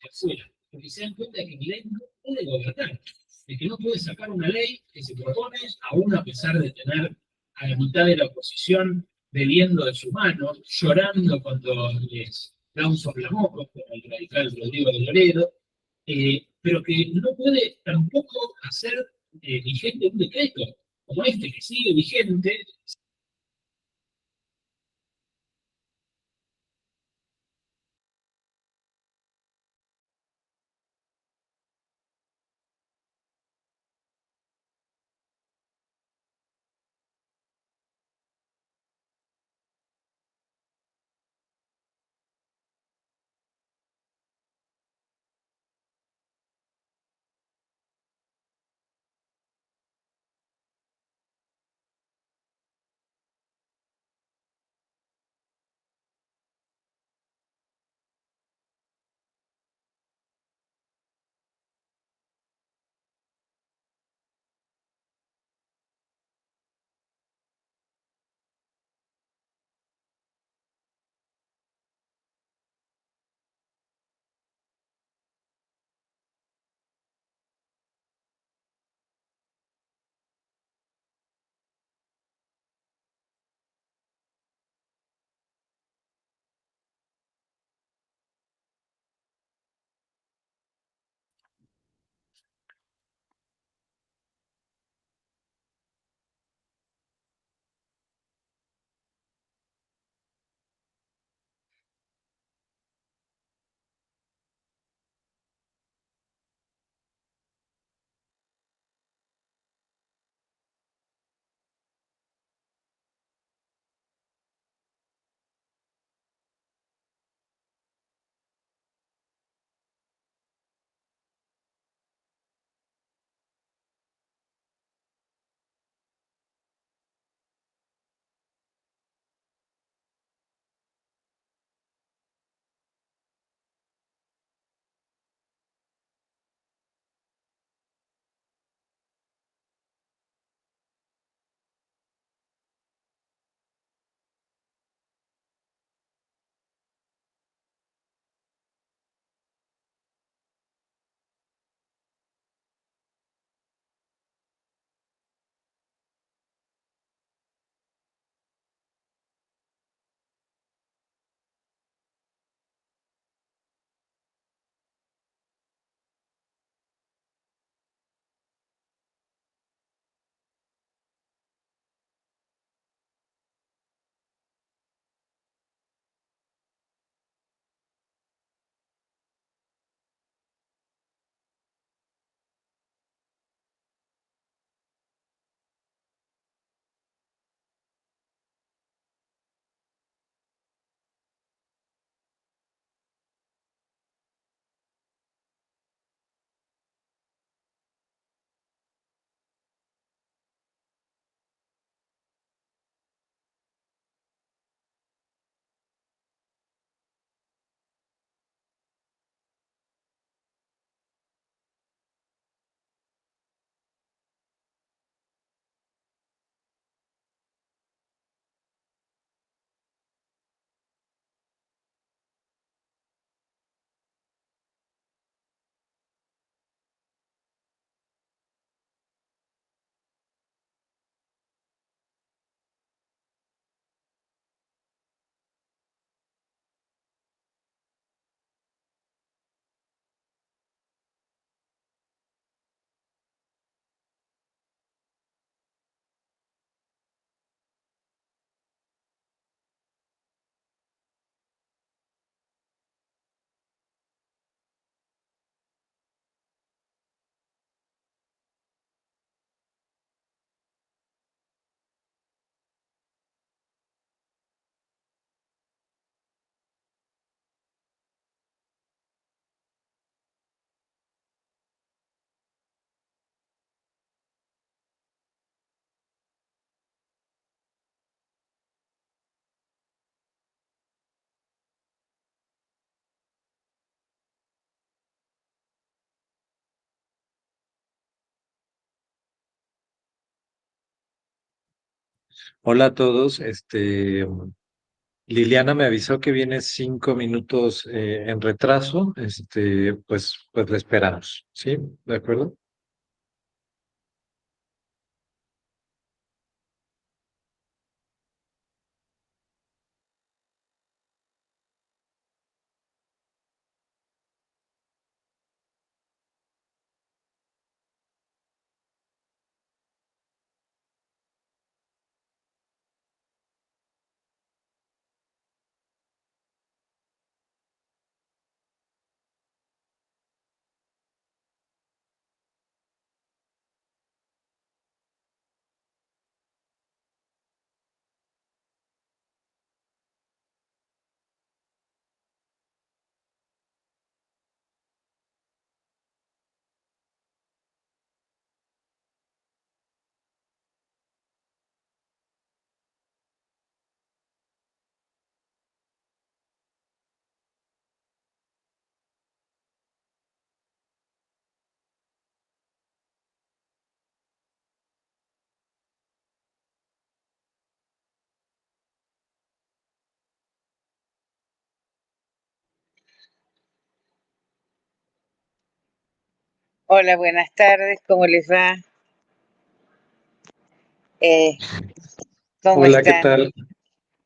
de afuera, porque se dan cuenta de que Milei no puede gobernar, de que no puede sacar una ley que se propone, aún a pesar de tener a la mitad de la oposición bebiendo de su mano, llorando cuando les da un soplamoco, como el radical Rodrigo de Loredo, pero que no puede tampoco hacer vigente un decreto como este que sigue vigente. Hola a todos, Liliana me avisó que viene 5 minutos en retraso. Pues le esperamos. ¿Sí? ¿De acuerdo? Hola, buenas tardes, ¿cómo les va? ¿Cómo Hola, ¿qué están? tal? Muy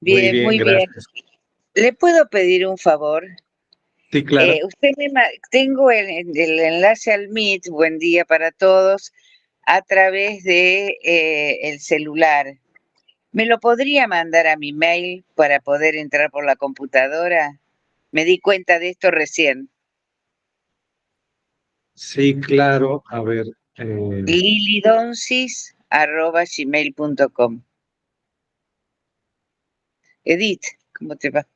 Bien, bien, muy bien. gracias. ¿Le puedo pedir un favor? Sí, claro. Tengo el enlace al Meet, buen día para todos, a través de el celular. ¿Me lo podría mandar a mi mail para poder entrar por la computadora? Me di cuenta de esto recién. Sí, claro. A ver, lilidonsis@gmail.com. Edith, ¿cómo te va?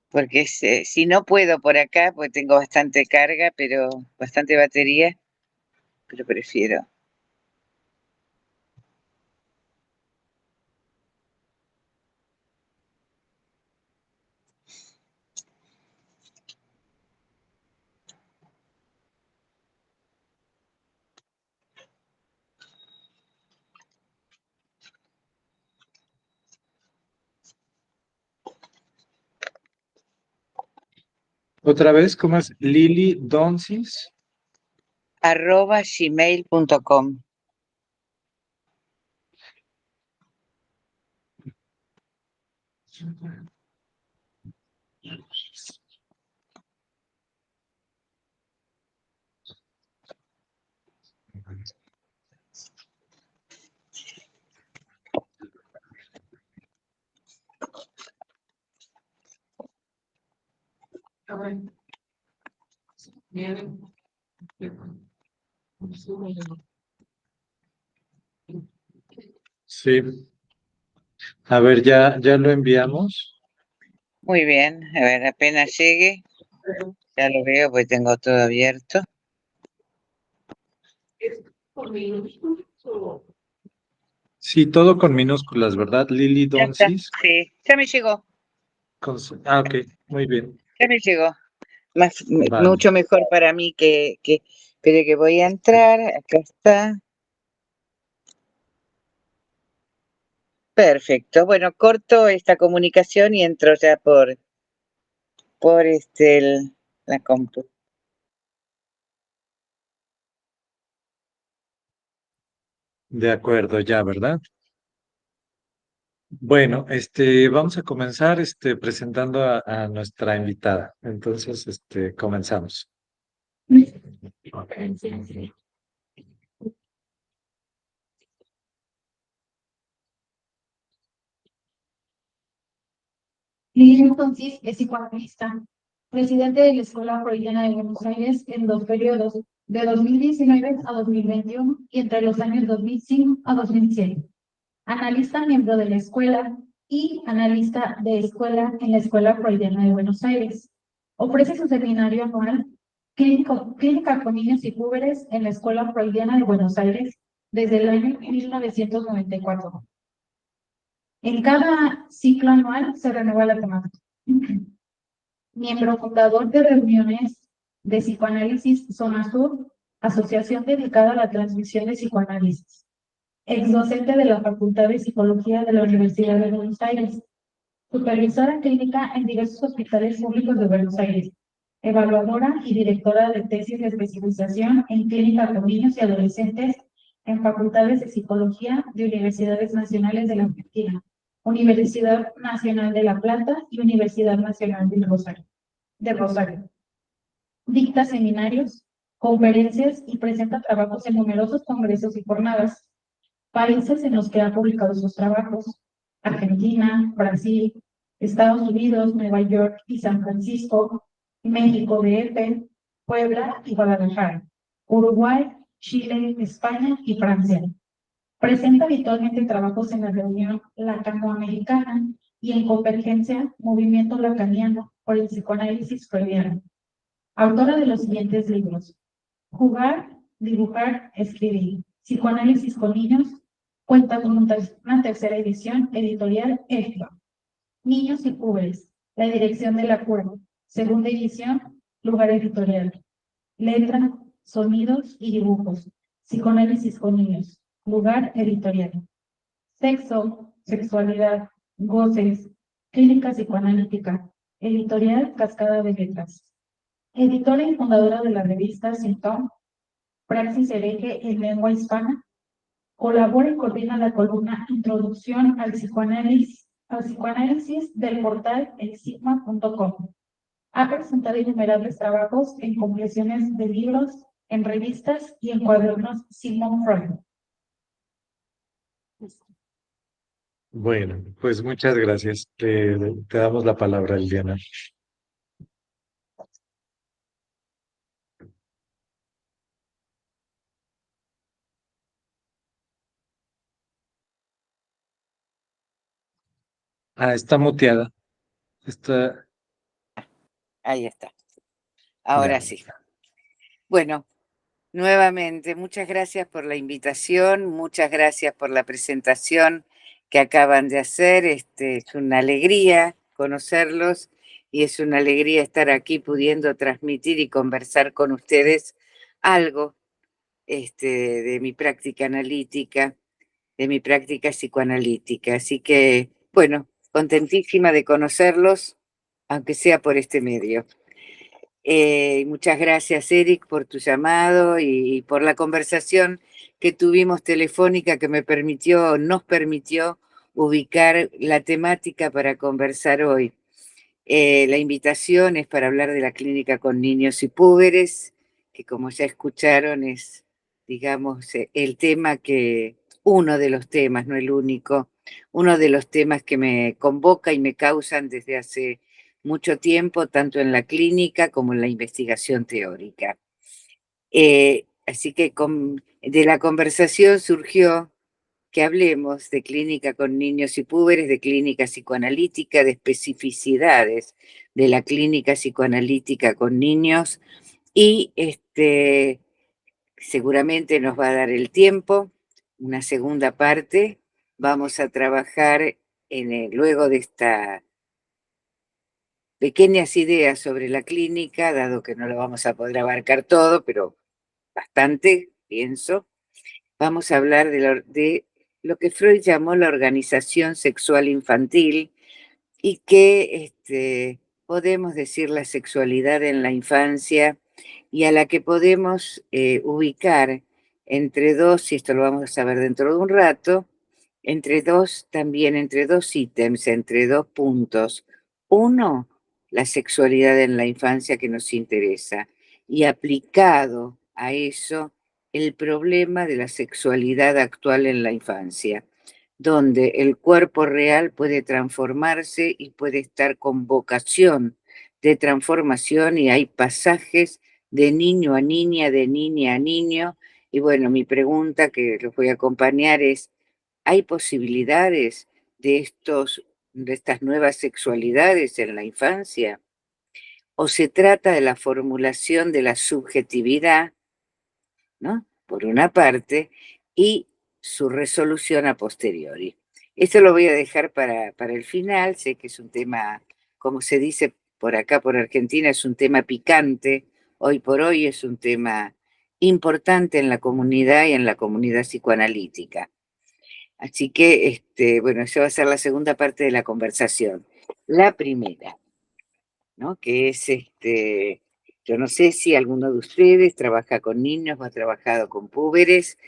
Porque si no puedo por acá, pues tengo bastante carga, pero bastante batería, pero prefiero. otra vez, ¿cómo es? Lili Donsis. @gmail.com. Sí. A ver, ya lo enviamos. Muy bien, a ver, apenas llegue, ya lo veo, pues tengo todo abierto. Sí, todo con minúsculas, ¿verdad? Lili Ya está, Donsis. sí, ya me llegó, Ok, muy bien. ya me llegó. Vale. Mucho mejor para mí espere que voy a entrar, acá está. Perfecto, bueno, corto esta comunicación y entro ya por la compu. De acuerdo, ya, ¿verdad? Bueno, vamos a comenzar, presentando a nuestra invitada. Entonces, comenzamos. Lili entonces es psicoanalista, presidente de la Escuela Freudiana de Buenos Aires en 2 periodos, de 2019 a 2021 y entre los años 2005 a 2007. Analista miembro de la escuela y analista de escuela en la Escuela Freudiana de Buenos Aires. Ofrece su seminario anual Clínica con niños y jóvenes en la Escuela Freudiana de Buenos Aires desde el año 1994. En cada ciclo anual se renueva la temática. Miembro fundador de reuniones de psicoanálisis Zona Sur asociación dedicada a la transmisión de psicoanálisis, exdocente de la Facultad de Psicología de la Universidad de Buenos Aires, supervisora clínica en diversos hospitales públicos de Buenos Aires, evaluadora y directora de tesis de especialización en clínica con niños y adolescentes en facultades de psicología de Universidades Nacionales de la Argentina, Universidad Nacional de La Plata y Universidad Nacional de Rosario. Dicta seminarios, conferencias y presenta trabajos en numerosos congresos y jornadas. Países en los que ha publicado sus trabajos: Argentina, Brasil, Estados Unidos, Nueva York y San Francisco, México DF, Puebla y Guadalajara, Uruguay, Chile, España y Francia. Presenta habitualmente trabajos en la reunión lacanoamericana y en Convergencia, Movimiento Lacaniano por el Psicoanálisis Freudiano. Autora de los siguientes libros: Jugar, Dibujar, Escribir, Psicoanálisis con niños, cuenta con una tercera edición, editorial EFBA. Niños y Púberes, La Dirección de la Cura, segunda edición, Lugar Editorial. Letra, Sonidos y Dibujos, Psicoanálisis con niños, Lugar Editorial. Sexo, Sexualidad, Goces, Clínica Psicoanalítica, editorial Cascada de Letras. Editora y fundadora de la revista Sintón, Praxis Hereje en Lengua Hispana. Colabora y coordina la columna Introducción al psicoanálisis del portal elsigma.com. Ha presentado innumerables trabajos en compleciones de libros, en revistas y en cuadernos Sigmund Freud. Bueno, pues muchas gracias. Te damos la palabra, Liliana. Ah, está muteada. Está Ahí está. Ahora ya. sí. Bueno, nuevamente, muchas gracias por la invitación, muchas gracias por la presentación que acaban de hacer. Es una alegría conocerlos y es una alegría estar aquí pudiendo transmitir y conversar con ustedes algo de mi práctica analítica, de mi práctica psicoanalítica. Así que, bueno, contentísima de conocerlos, aunque sea por este medio. Muchas gracias, Eric, por tu llamado y por la conversación que tuvimos telefónica que nos permitió ubicar la temática para conversar hoy. La invitación es para hablar de la clínica con niños y púberes, que como ya escucharon es, digamos, uno de los temas, no el único, uno de los temas que me convoca y me causan desde hace mucho tiempo, tanto en la clínica como en la investigación teórica. Así que de la conversación surgió que hablemos de clínica con niños y púberes, de clínica psicoanalítica, de especificidades de la clínica psicoanalítica con niños y seguramente nos va a dar el tiempo, una segunda parte. Vamos a trabajar luego de estas pequeñas ideas sobre la clínica, dado que no lo vamos a poder abarcar todo, pero bastante, pienso. Vamos a hablar de lo que Freud llamó la organización sexual infantil y que podemos decir la sexualidad en la infancia y a la que podemos ubicar entre dos, y esto lo vamos a ver dentro de un rato, entre dos ítems, entre dos puntos. Uno, la sexualidad en la infancia que nos interesa, y aplicado a eso, el problema de la sexualidad actual en la infancia, donde el cuerpo real puede transformarse y puede estar con vocación de transformación y hay pasajes de niño a niña, de niña a niño. Y bueno, mi pregunta que los voy a acompañar es, ¿hay posibilidades de estas nuevas sexualidades en la infancia? ¿O se trata de la formulación de la subjetividad, ¿no?, por una parte, y su resolución a posteriori? Esto lo voy a dejar para el final. Sé que es un tema, como se dice por acá, por Argentina, es un tema picante. Hoy por hoy es un tema importante en la comunidad y en la comunidad psicoanalítica. Así que, bueno, esa va a ser la segunda parte de la conversación. La primera, ¿no? Que es, yo no sé si alguno de ustedes trabaja con niños o ha trabajado con púberes,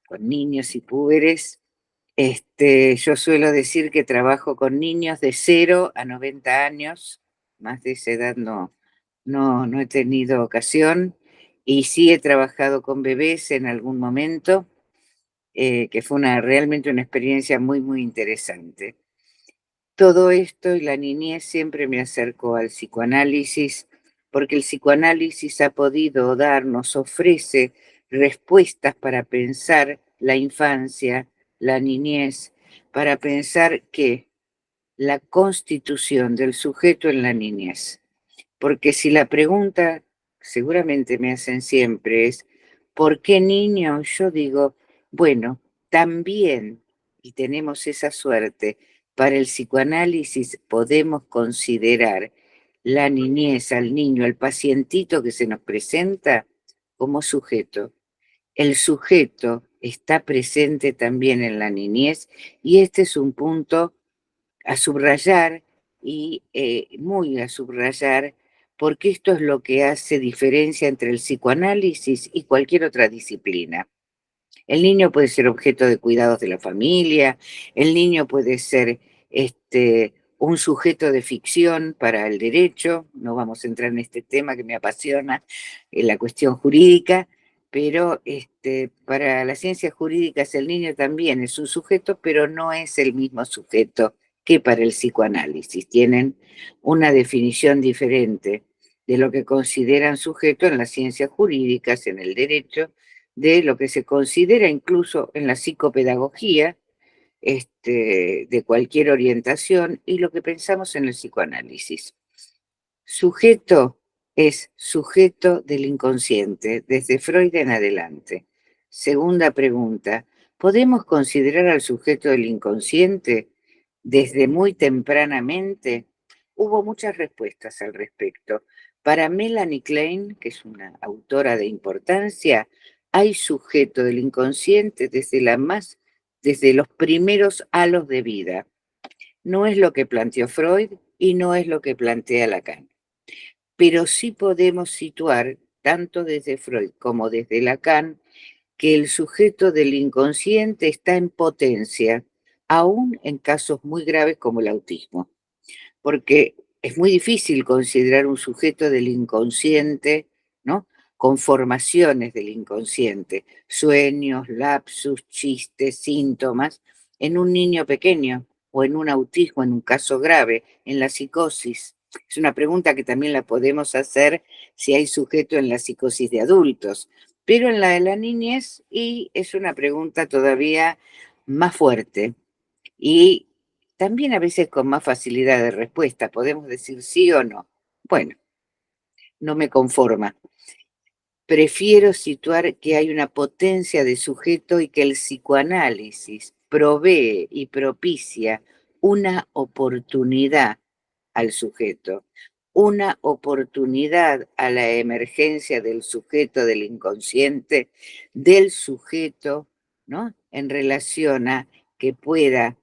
con niños y púberes. Yo suelo decir que trabajo con niños de 0 a 90 años, más de esa edad no he tenido ocasión, y sí he trabajado con bebés en algún momento, que fue realmente una experiencia muy, muy interesante. Todo esto y la niñez siempre me acercó al psicoanálisis, porque el psicoanálisis ha podido darnos, ofrece respuestas para pensar la infancia, la niñez, para pensar que la constitución del sujeto en la niñez. Porque si la pregunta, seguramente me hacen siempre, es ¿por qué niño? Yo digo, bueno, también, y tenemos esa suerte, para el psicoanálisis podemos considerar la niñez, al niño, al pacientito que se nos presenta como sujeto. El sujeto está presente también en la niñez y este es un punto a subrayar y muy a subrayar, porque esto es lo que hace diferencia entre el psicoanálisis y cualquier otra disciplina. El niño puede ser objeto de cuidados de la familia, el niño puede ser un sujeto de ficción para el derecho, no vamos a entrar en este tema que me apasiona, la cuestión jurídica, pero para las ciencias jurídicas el niño también es un sujeto, pero no es el mismo sujeto que para el psicoanálisis. Tienen una definición diferente de lo que consideran sujeto en las ciencias jurídicas, en el derecho, de lo que se considera incluso en la psicopedagogía, de cualquier orientación, y lo que pensamos en el psicoanálisis. Sujeto es sujeto del inconsciente, desde Freud en adelante. Segunda pregunta, ¿podemos considerar al sujeto del inconsciente desde muy tempranamente? Hubo muchas respuestas al respecto. Para Melanie Klein, que es una autora de importancia, hay sujeto del inconsciente desde los primeros halos de vida. No es lo que planteó Freud y no es lo que plantea Lacan. Pero sí podemos situar, tanto desde Freud como desde Lacan, que el sujeto del inconsciente está en potencia, aún en casos muy graves como el autismo. Porque es muy difícil considerar un sujeto del inconsciente, ¿no? Con formaciones del inconsciente, sueños, lapsus, chistes, síntomas, en un niño pequeño o en un autismo, en un caso grave, en la psicosis. Es una pregunta que también la podemos hacer si hay sujeto en la psicosis de adultos, pero en la de la niñez, y es una pregunta todavía más fuerte. Y también a veces con más facilidad de respuesta, podemos decir sí o no. Bueno, no me conforma. Prefiero situar que hay una potencia de sujeto y que el psicoanálisis provee y propicia una oportunidad al sujeto, una oportunidad a la emergencia del sujeto, del inconsciente, del sujeto, ¿no? En relación a que pueda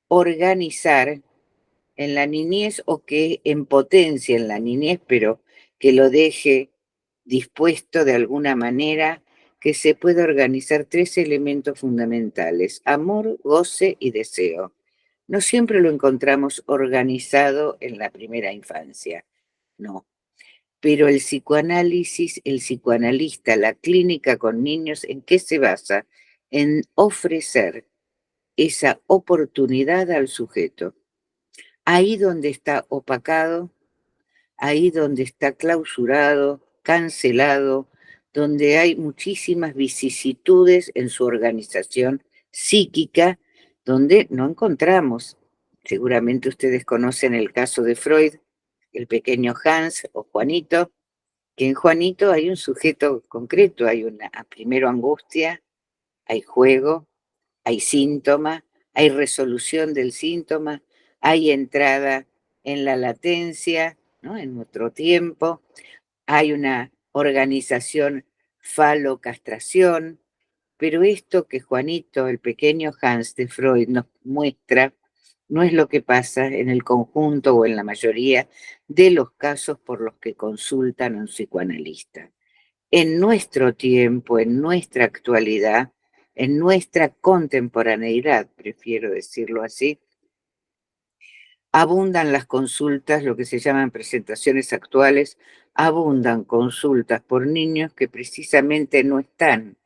organizar en la niñez o que en potencia en la niñez, pero que lo deje dispuesto de alguna manera, que se pueda organizar 3 elementos fundamentales: amor, goce y deseo. No siempre lo encontramos organizado en la primera infancia, no. Pero el psicoanálisis, el psicoanalista, la clínica con niños, ¿en qué se basa? En ofrecer esa oportunidad al sujeto. Ahí donde está opacado, ahí donde está clausurado, cancelado, donde hay muchísimas vicisitudes en su organización psíquica, donde no encontramos. Seguramente ustedes conocen el caso de Freud, el pequeño Hans o Juanito, que en Juanito hay un sujeto concreto, hay primero angustia, hay juego, hay síntoma, hay resolución del síntoma, hay entrada en la latencia, ¿no? En otro tiempo, hay una organización falocastración, pero esto que Juanito, el pequeño Hans de Freud, nos muestra no es lo que pasa en el conjunto o en la mayoría de los casos por los que consultan a un psicoanalista. En nuestro tiempo, en nuestra actualidad, en nuestra contemporaneidad, prefiero decirlo así, abundan las consultas, lo que se llaman presentaciones actuales, abundan consultas por niños que precisamente no están,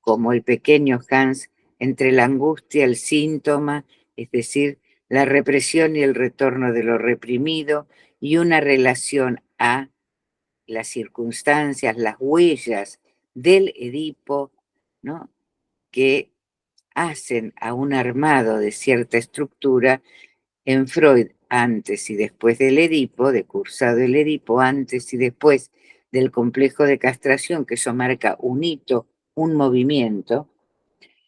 como el pequeño Hans, entre la angustia, el síntoma, es decir, la represión y el retorno de lo reprimido, y una relación a las circunstancias, las huellas del Edipo, ¿no?, que hacen a un armado de cierta estructura en Freud antes y después del Edipo, de cursado el Edipo, antes y después del complejo de castración, que eso marca un hito, un movimiento,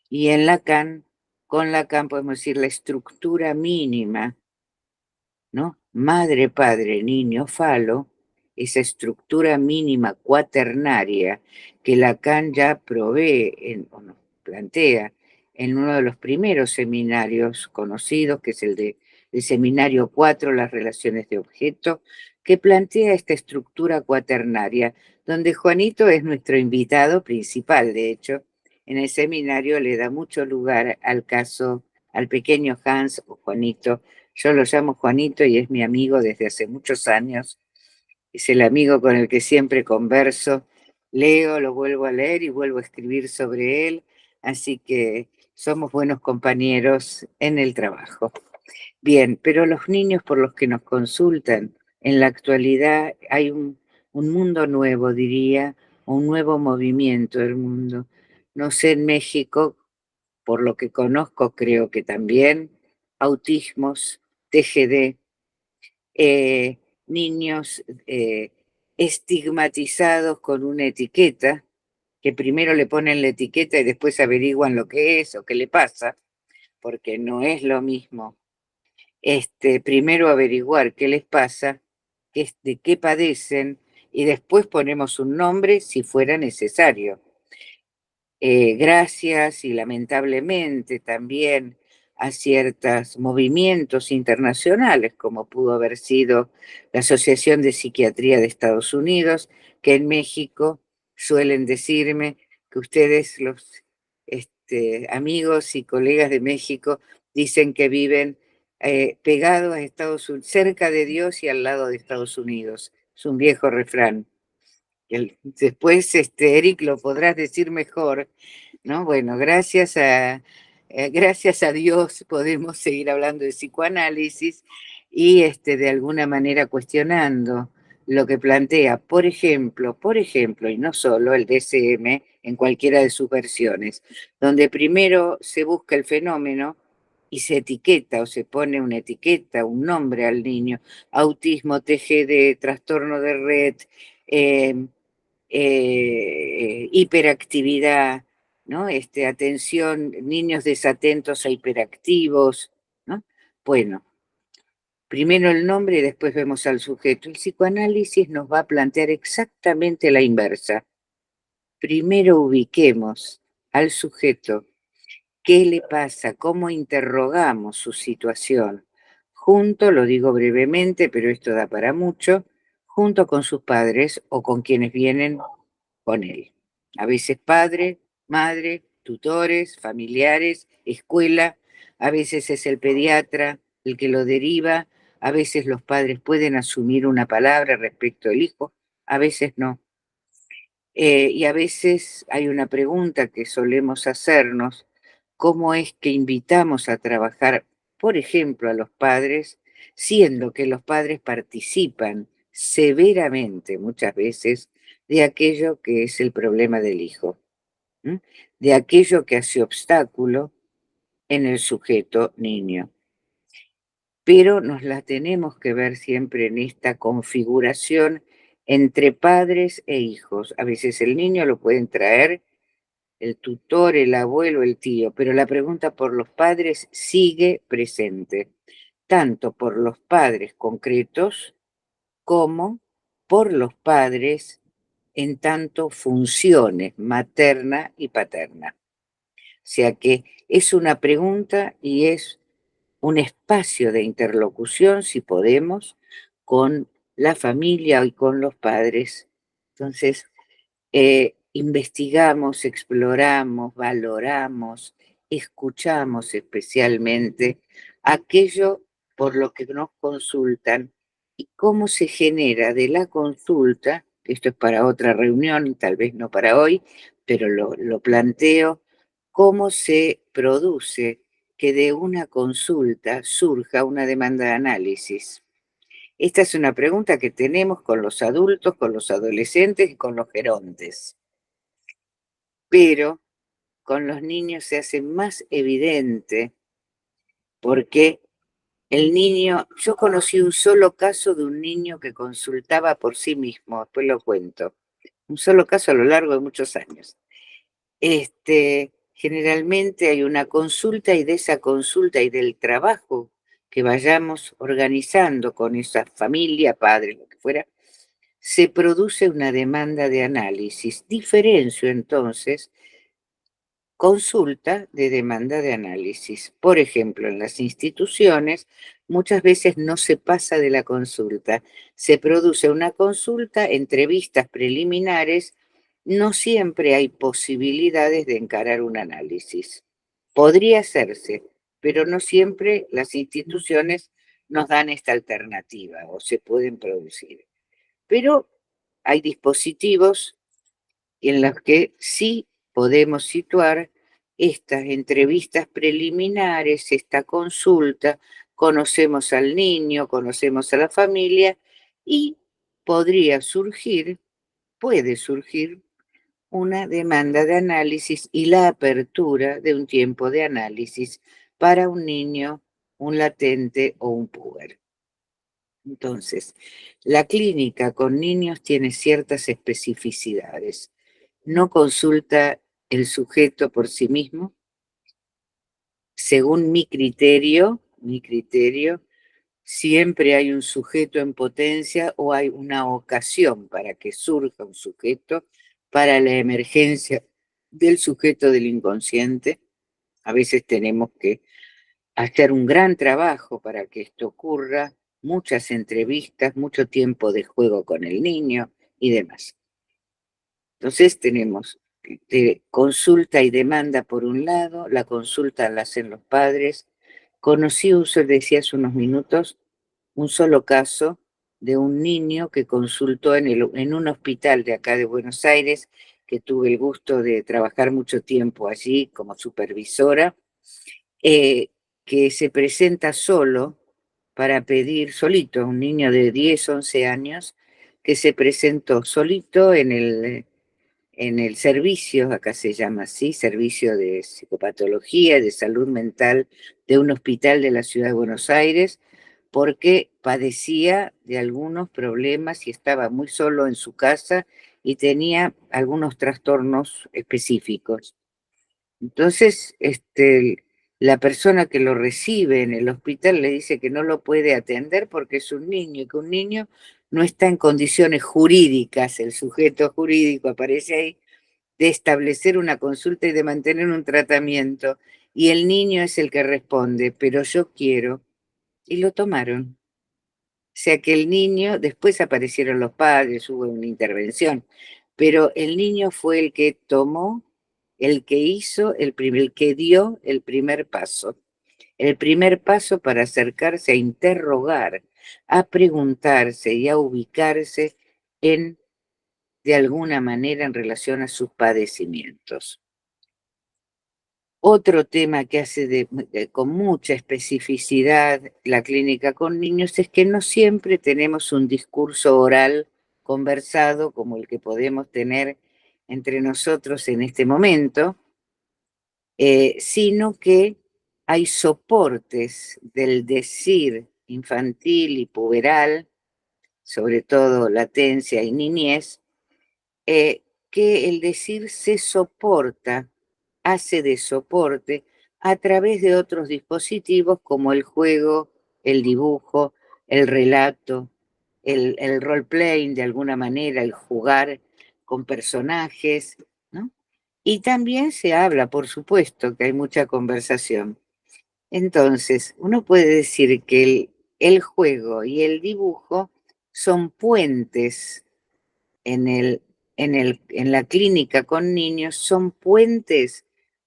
y en Lacan, con Lacan podemos decir la estructura mínima, ¿no? Madre, padre, niño, falo, esa estructura mínima cuaternaria que Lacan ya provee, o nos plantea en uno de los primeros seminarios conocidos, que es el seminario 4, las relaciones de objeto, que plantea esta estructura cuaternaria, donde Juanito es nuestro invitado principal, de hecho. En el seminario le da mucho lugar al caso, al pequeño Hans o Juanito. Yo lo llamo Juanito y es mi amigo desde hace muchos años. Es el amigo con el que siempre converso. Leo, lo vuelvo a leer y vuelvo a escribir sobre él. Así que somos buenos compañeros en el trabajo. Bien, pero los niños por los que nos consultan en la actualidad hay un mundo nuevo, diría, un nuevo movimiento del mundo. No sé, en México, por lo que conozco, creo que también, autismos, TGD, niños estigmatizados con una etiqueta, que primero le ponen la etiqueta y después averiguan lo que es o qué le pasa, porque no es lo mismo. Primero averiguar qué les pasa, de qué padecen, y después ponemos un nombre si fuera necesario. Gracias y lamentablemente también a ciertos movimientos internacionales, como pudo haber sido la Asociación de Psiquiatría de Estados Unidos, que en México suelen decirme que ustedes, los amigos y colegas de México, dicen que viven pegados a Estados Unidos, cerca de Dios y al lado de Estados Unidos. Es un viejo refrán. Después, Eric, lo podrás decir mejor, ¿no? Bueno, gracias a Dios podemos seguir hablando de psicoanálisis y de alguna manera cuestionando lo que plantea, por ejemplo, y no solo el DSM en cualquiera de sus versiones, donde primero se busca el fenómeno y se etiqueta o se pone una etiqueta, un nombre al niño: autismo, TGD, trastorno de red, hiperactividad, ¿no? Atención, niños desatentos e hiperactivos, ¿no? Bueno, primero el nombre y después vemos al sujeto. El psicoanálisis nos va a plantear exactamente la inversa. Primero ubiquemos al sujeto, qué le pasa, cómo interrogamos su situación, junto, lo digo brevemente, pero esto da para mucho, junto con sus padres o con quienes vienen con él. A veces padre, madre, tutores, familiares, escuela, a veces es el pediatra el que lo deriva, a veces los padres pueden asumir una palabra respecto al hijo, a veces no. Y a veces hay una pregunta que solemos hacernos: ¿cómo es que invitamos a trabajar, por ejemplo, a los padres, siendo que los padres participan severamente muchas veces de aquello que es el problema del hijo, ¿m? De aquello que hace obstáculo en el sujeto niño? Pero nos la tenemos que ver siempre en esta configuración entre padres e hijos. A veces el niño lo pueden traer el tutor, el abuelo, el tío, pero la pregunta por los padres sigue presente, tanto por los padres concretos como por los padres en tanto funciones materna y paterna. O sea que es una pregunta y es un espacio de interlocución, si podemos, con la familia y con los padres. Entonces, investigamos, exploramos, valoramos, escuchamos especialmente aquello por lo que nos consultan y cómo se genera de la consulta, que esto es para otra reunión y tal vez no para hoy, pero lo planteo, cómo se produce que de una consulta surja una demanda de análisis. Esta es una pregunta que tenemos con los adultos, con los adolescentes y con los gerontes. Pero con los niños se hace más evidente porque el niño, yo conocí un solo caso de un niño que consultaba por sí mismo, después lo cuento, un solo caso a lo largo de muchos años. Generalmente hay una consulta y de esa consulta y del trabajo que vayamos organizando con esa familia, padre, lo que fuera, se produce una demanda de análisis. Diferencio entonces consulta de demanda de análisis. Por ejemplo, en las instituciones muchas veces no se pasa de la consulta. Se produce una consulta, entrevistas preliminares, no siempre hay posibilidades de encarar un análisis. Podría hacerse, pero no siempre las instituciones nos dan esta alternativa o se pueden producir. Pero hay dispositivos en los que sí podemos situar estas entrevistas preliminares, esta consulta, conocemos al niño, conocemos a la familia y podría surgir, puede surgir una demanda de análisis y la apertura de un tiempo de análisis para un niño, un latente o un puber. Entonces, la clínica con niños tiene ciertas especificidades. No consulta el sujeto por sí mismo. Según mi criterio, siempre hay un sujeto en potencia o hay una ocasión para que surja un sujeto para la emergencia del sujeto del inconsciente. A veces tenemos que hacer un gran trabajo para que esto ocurra, muchas entrevistas, mucho tiempo de juego con el niño y demás. Entonces tenemos consulta y demanda por un lado, la consulta la hacen los padres. Conocí, decía hace unos minutos, un solo caso de un niño que consultó en un hospital de acá de Buenos Aires, que tuve el gusto de trabajar mucho tiempo allí como supervisora, que se presenta solo para pedir, solito, un niño de 10, 11 años, que se presentó solito en el servicio, acá se llama así, servicio de psicopatología, de salud mental de un hospital de la ciudad de Buenos Aires, porque padecía de algunos problemas y estaba muy solo en su casa y tenía algunos trastornos específicos. Entonces, la persona que lo recibe en el hospital le dice que no lo puede atender porque es un niño y que un niño no está en condiciones jurídicas, el sujeto jurídico aparece ahí, de establecer una consulta y de mantener un tratamiento. Y el niño es el que responde, pero yo quiero. Y lo tomaron. O sea que el niño, después aparecieron los padres, hubo una intervención, pero el niño fue el que tomó, el que hizo, el que dio el primer paso. El primer paso para acercarse a interrogar, a preguntarse y a ubicarse de alguna manera en relación a sus padecimientos. Otro tema que hace con mucha especificidad la clínica con niños es que no siempre tenemos un discurso oral conversado como el que podemos tener entre nosotros en este momento, sino que hay soportes del decir infantil y puberal, sobre todo latencia y niñez, que el decir se soporta, hace de soporte a través de otros dispositivos como el juego, el dibujo, el relato, el role-playing de alguna manera, el jugar, con personajes, ¿no? Y también se habla, por supuesto, que hay mucha conversación. Entonces, uno puede decir que el juego y el dibujo son puentes en la clínica con niños, son puentes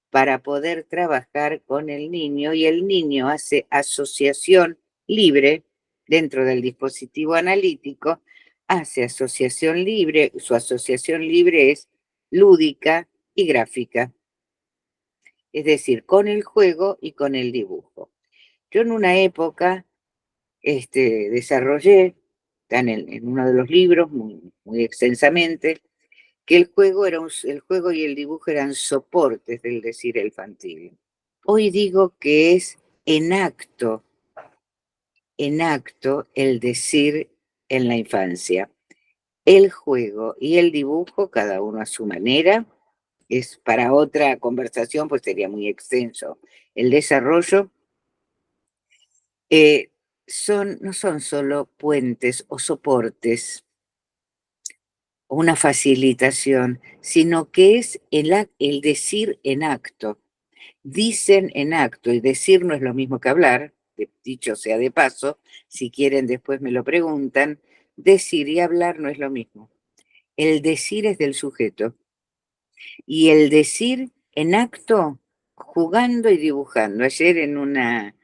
para poder trabajar con el niño, y el niño hace asociación libre dentro del dispositivo analítico, hace asociación libre, su asociación libre es lúdica y gráfica, es decir, con el juego y con el dibujo. Yo en una época desarrollé, está en uno de los libros muy extensamente, que el juego, el juego y el dibujo eran soportes del decir infantil. Hoy digo que es en acto el decir en la infancia. El juego y el dibujo, cada uno a su manera, es para otra conversación, pues sería muy extenso. El desarrollo no son solo puentes o soportes, una facilitación, sino que es el decir en acto. Dicen en acto, y decir no es lo mismo que hablar, dicho sea de paso, si quieren después me lo preguntan, decir y hablar no es lo mismo. El decir es del sujeto, y el decir en acto, jugando y dibujando. Ayer en una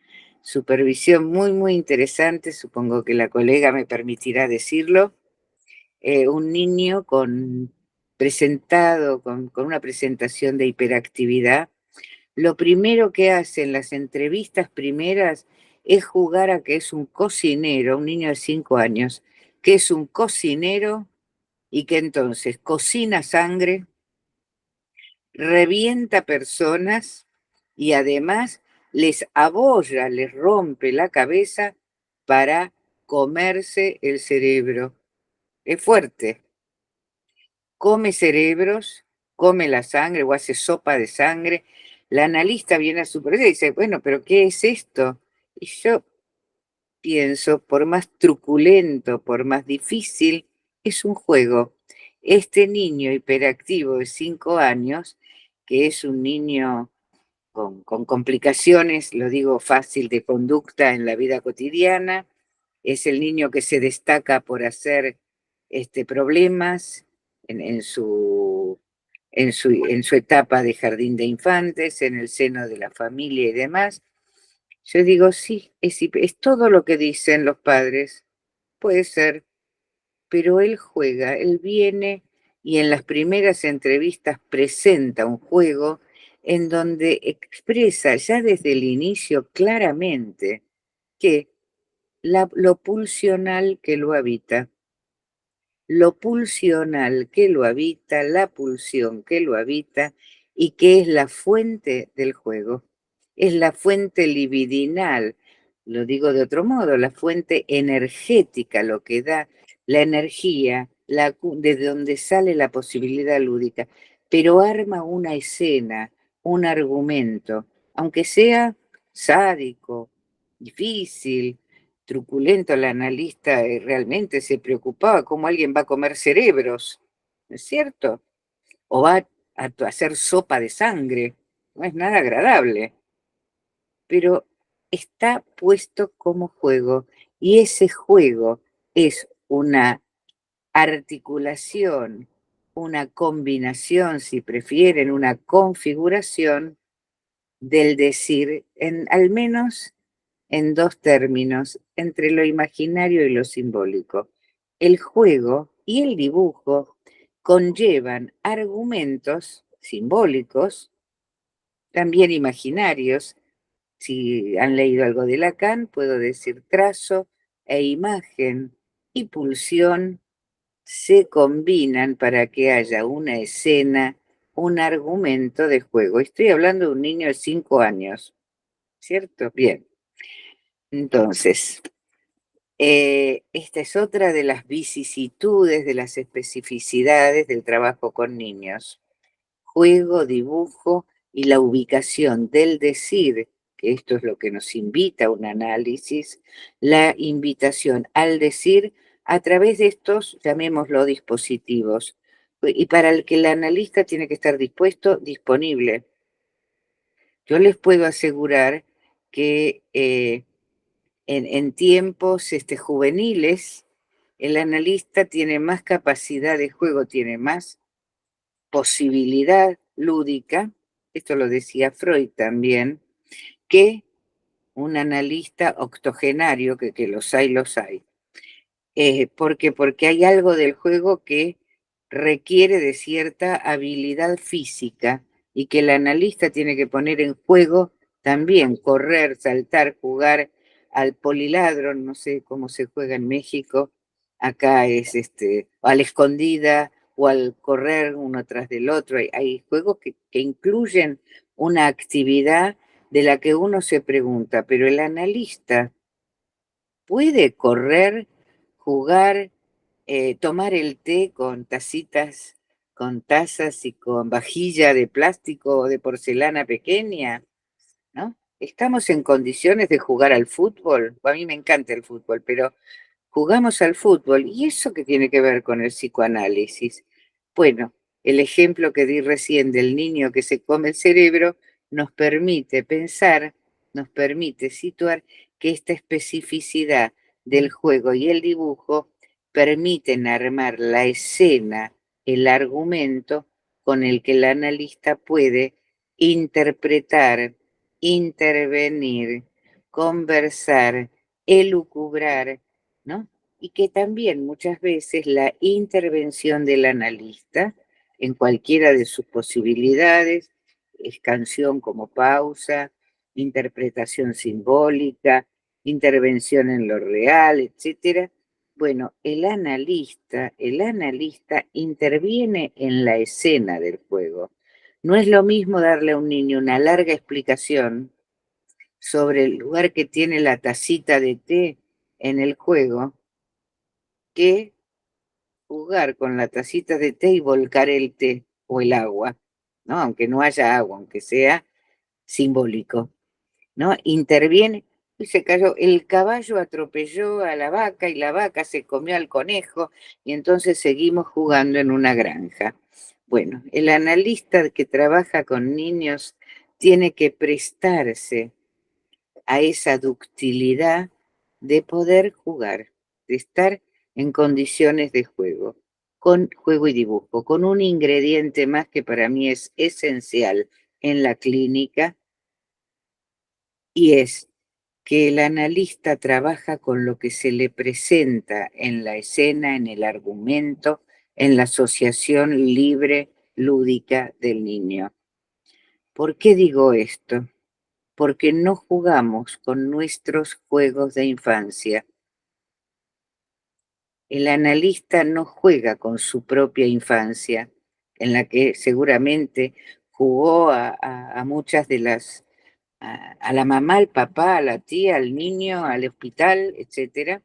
supervisión muy interesante, supongo que la colega me permitirá decirlo, un niño presentado con una presentación de hiperactividad, lo primero que hace en las entrevistas primeras es jugar a que es un cocinero, un niño de 5 años, que es un cocinero y que entonces cocina sangre, revienta personas y además les abolla, les rompe la cabeza para comerse el cerebro. Es fuerte. Come cerebros, come la sangre o hace sopa de sangre. La analista viene a su profesor y dice, bueno, pero ¿qué es esto? Y yo pienso, por más truculento, por más difícil, es un juego. Este niño hiperactivo de 5 años, que es un niño con complicaciones, lo digo fácil, de conducta en la vida cotidiana, es el niño que se destaca por hacer problemas en su etapa de jardín de infantes, en el seno de la familia y demás. Yo digo, sí, es todo lo que dicen los padres, puede ser, pero él juega, él viene y en las primeras entrevistas presenta un juego en donde expresa ya desde el inicio claramente que lo pulsional que lo habita, la pulsión que lo habita y que es la fuente del juego, es la fuente libidinal, lo digo de otro modo, la fuente energética, lo que da la energía, desde donde sale la posibilidad lúdica, pero arma una escena, un argumento, aunque sea sádico, difícil, truculento. El analista realmente se preocupaba cómo alguien va a comer cerebros, ¿no es cierto? O va a hacer sopa de sangre, no es nada agradable, pero está puesto como juego, y ese juego es una articulación, una combinación, si prefieren, una configuración del decir, al menos en 2 términos, entre lo imaginario y lo simbólico. El juego y el dibujo conllevan argumentos simbólicos, también imaginarios. Si han leído algo de Lacan, puedo decir trazo e imagen y pulsión se combinan para que haya una escena, un argumento de juego. Estoy hablando de un niño de 5 años, ¿cierto? Bien. Entonces, esta es otra de las vicisitudes, de las especificidades del trabajo con niños. Juego, dibujo y la ubicación del decir, que esto es lo que nos invita a un análisis, la invitación al decir a través de estos, llamémoslo, dispositivos. y para el que el analista tiene que estar dispuesto, disponible. Yo les puedo asegurar que en tiempos juveniles, el analista tiene más capacidad de juego, tiene más posibilidad lúdica, esto lo decía Freud también, que un analista octogenario, que los hay. ¿Por qué? Porque hay algo del juego que requiere de cierta habilidad física y que el analista tiene que poner en juego también, correr, saltar, jugar al poliladro, no sé cómo se juega en México, acá es o a la escondida o al correr uno tras del otro. Hay juegos que incluyen una actividad de la que uno se pregunta, pero el analista puede correr, jugar, tomar el té con tacitas, con tazas y con vajilla de plástico o de porcelana pequeña, ¿no? ¿Estamos en condiciones de jugar al fútbol? A mí me encanta el fútbol, pero jugamos al fútbol. ¿Y eso qué tiene que ver con el psicoanálisis? Bueno, el ejemplo que di recién del niño que se come el cerebro nos permite pensar, nos permite situar que esta especificidad del juego y el dibujo permiten armar la escena, el argumento con el que el analista puede interpretar, intervenir, conversar, elucubrar, ¿no? Y que también muchas veces la intervención del analista en cualquiera de sus posibilidades, es canción como pausa, interpretación simbólica, intervención en lo real, etcétera. Bueno, el analista interviene en la escena del juego. No es lo mismo darle a un niño una larga explicación sobre el lugar que tiene la tacita de té en el juego que jugar con la tacita de té y volcar el té o el agua, ¿no? Aunque no haya agua, aunque sea simbólico, ¿no? Interviene y se cayó. El caballo atropelló a la vaca y la vaca se comió al conejo y entonces seguimos jugando en una granja. Bueno, el analista que trabaja con niños tiene que prestarse a esa ductilidad de poder jugar, de estar en condiciones de juego, con juego y dibujo, con un ingrediente más que para mí es esencial en la clínica, y es que el analista trabaja con lo que se le presenta en la escena, en el argumento, en la asociación libre, lúdica del niño. ¿Por qué digo esto? Porque no jugamos con nuestros juegos de infancia. El analista no juega con su propia infancia, en la que seguramente jugó a muchas de las, a la mamá, al papá, a la tía, al niño, al hospital, etc.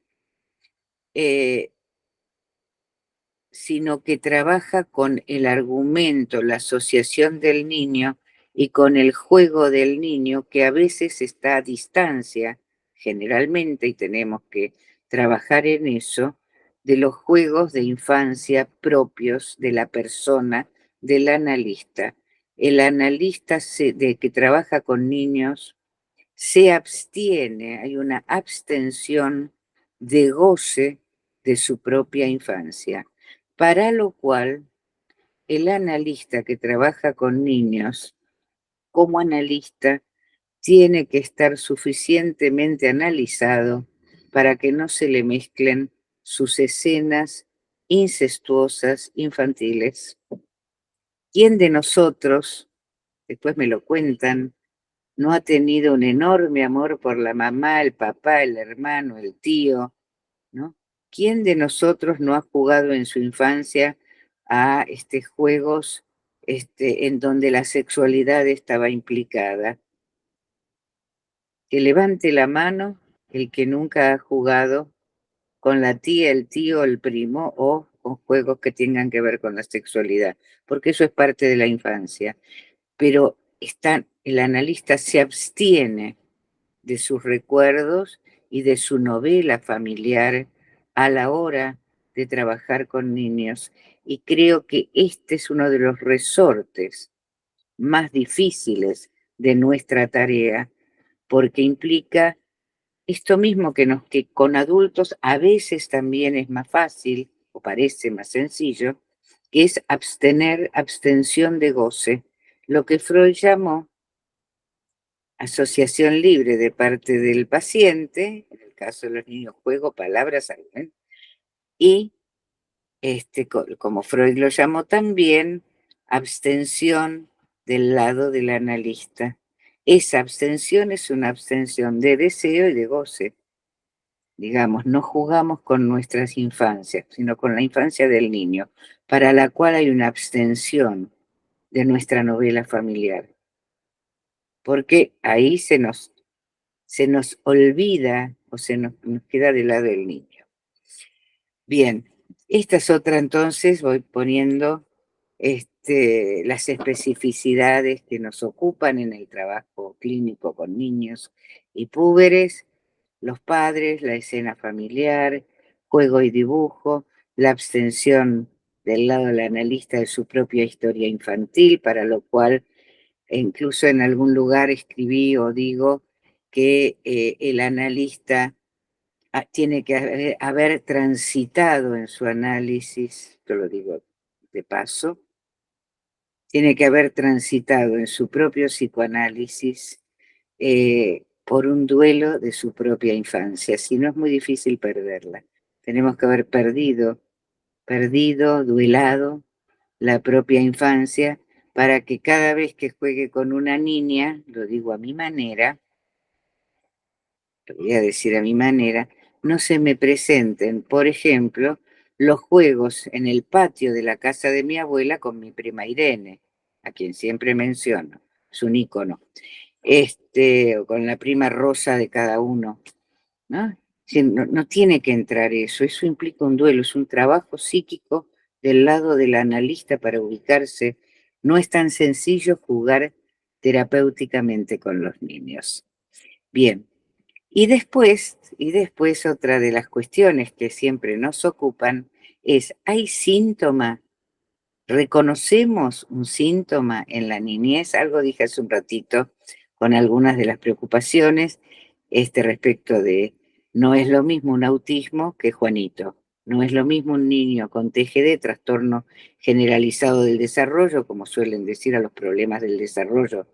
Sino que trabaja con el argumento, la asociación del niño y con el juego del niño, que a veces está a distancia, generalmente, y tenemos que trabajar en eso, de los juegos de infancia propios de la persona, del analista. El analista que trabaja con niños se abstiene, hay una abstención de goce de su propia infancia, para lo cual el analista que trabaja con niños, como analista, tiene que estar suficientemente analizado para que no se le mezclen sus escenas incestuosas infantiles. ¿Quién de nosotros, después me lo cuentan, no ha tenido un enorme amor por la mamá, el papá, el hermano, el tío, ¿no? ¿Quién de nosotros no ha jugado en su infancia a juegos en donde la sexualidad estaba implicada? Que levante la mano el que nunca ha jugado con la tía, el tío, el primo o con juegos que tengan que ver con la sexualidad, porque eso es parte de la infancia. Pero el analista se abstiene de sus recuerdos y de su novela familiar a la hora de trabajar con niños. y creo que este es uno de los resortes más difíciles de nuestra tarea, porque implica esto mismo que con adultos a veces también es más fácil, o parece más sencillo, que es abstención de goce, lo que Freud llamó asociación libre de parte del paciente, en el caso de los niños, juego, palabras, y como Freud lo llamó también, abstención del lado del analista. Esa abstención es una abstención de deseo y de goce. Digamos, no jugamos con nuestras infancias, sino con la infancia del niño, para la cual hay una abstención de nuestra novela familiar. Porque ahí se nos olvida o nos queda de lado el niño. Bien, esta es otra entonces, voy poniendo las especificidades que nos ocupan en el trabajo clínico con niños y púberes, los padres, la escena familiar, juego y dibujo, la abstención del lado del analista de su propia historia infantil, para lo cual incluso en algún lugar escribí o digo que el analista tiene que haber transitado en su análisis, yo lo digo de paso, tiene que haber transitado en su propio psicoanálisis por un duelo de su propia infancia, si no es muy difícil perderla. Tenemos que haber perdido, duelado la propia infancia para que cada vez que juegue con una niña, lo digo a mi manera, lo voy a decir a mi manera, no se me presenten, por ejemplo, los juegos en el patio de la casa de mi abuela con mi prima Irene, a quien siempre menciono, es un ícono, o con la prima Rosa de cada uno, ¿no? Sí, no tiene que entrar eso implica un duelo, es un trabajo psíquico del lado del analista para ubicarse. No es tan sencillo jugar terapéuticamente con los niños. Bien, y después otra de las cuestiones que siempre nos ocupan es, ¿hay síntoma? ¿Reconocemos un síntoma en la niñez? Algo dije hace un ratito con algunas de las preocupaciones respecto de, no es lo mismo un autismo que Juanito. No es lo mismo un niño con TGD, trastorno generalizado del desarrollo, como suelen decir a los problemas del desarrollo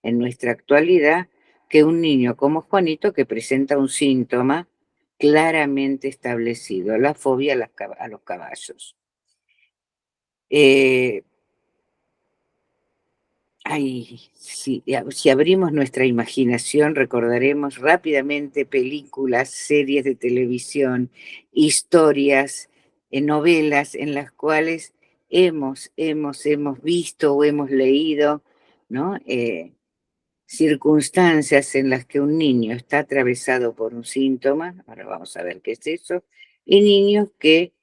en nuestra actualidad, que un niño como Juanito que presenta un síntoma claramente establecido, la fobia a los caballos. Si abrimos nuestra imaginación, recordaremos rápidamente películas, series de televisión, historias, novelas en las cuales hemos visto o hemos leído, ¿no? Circunstancias en las que un niño está atravesado por un síntoma, ahora vamos a ver qué es eso, y niños que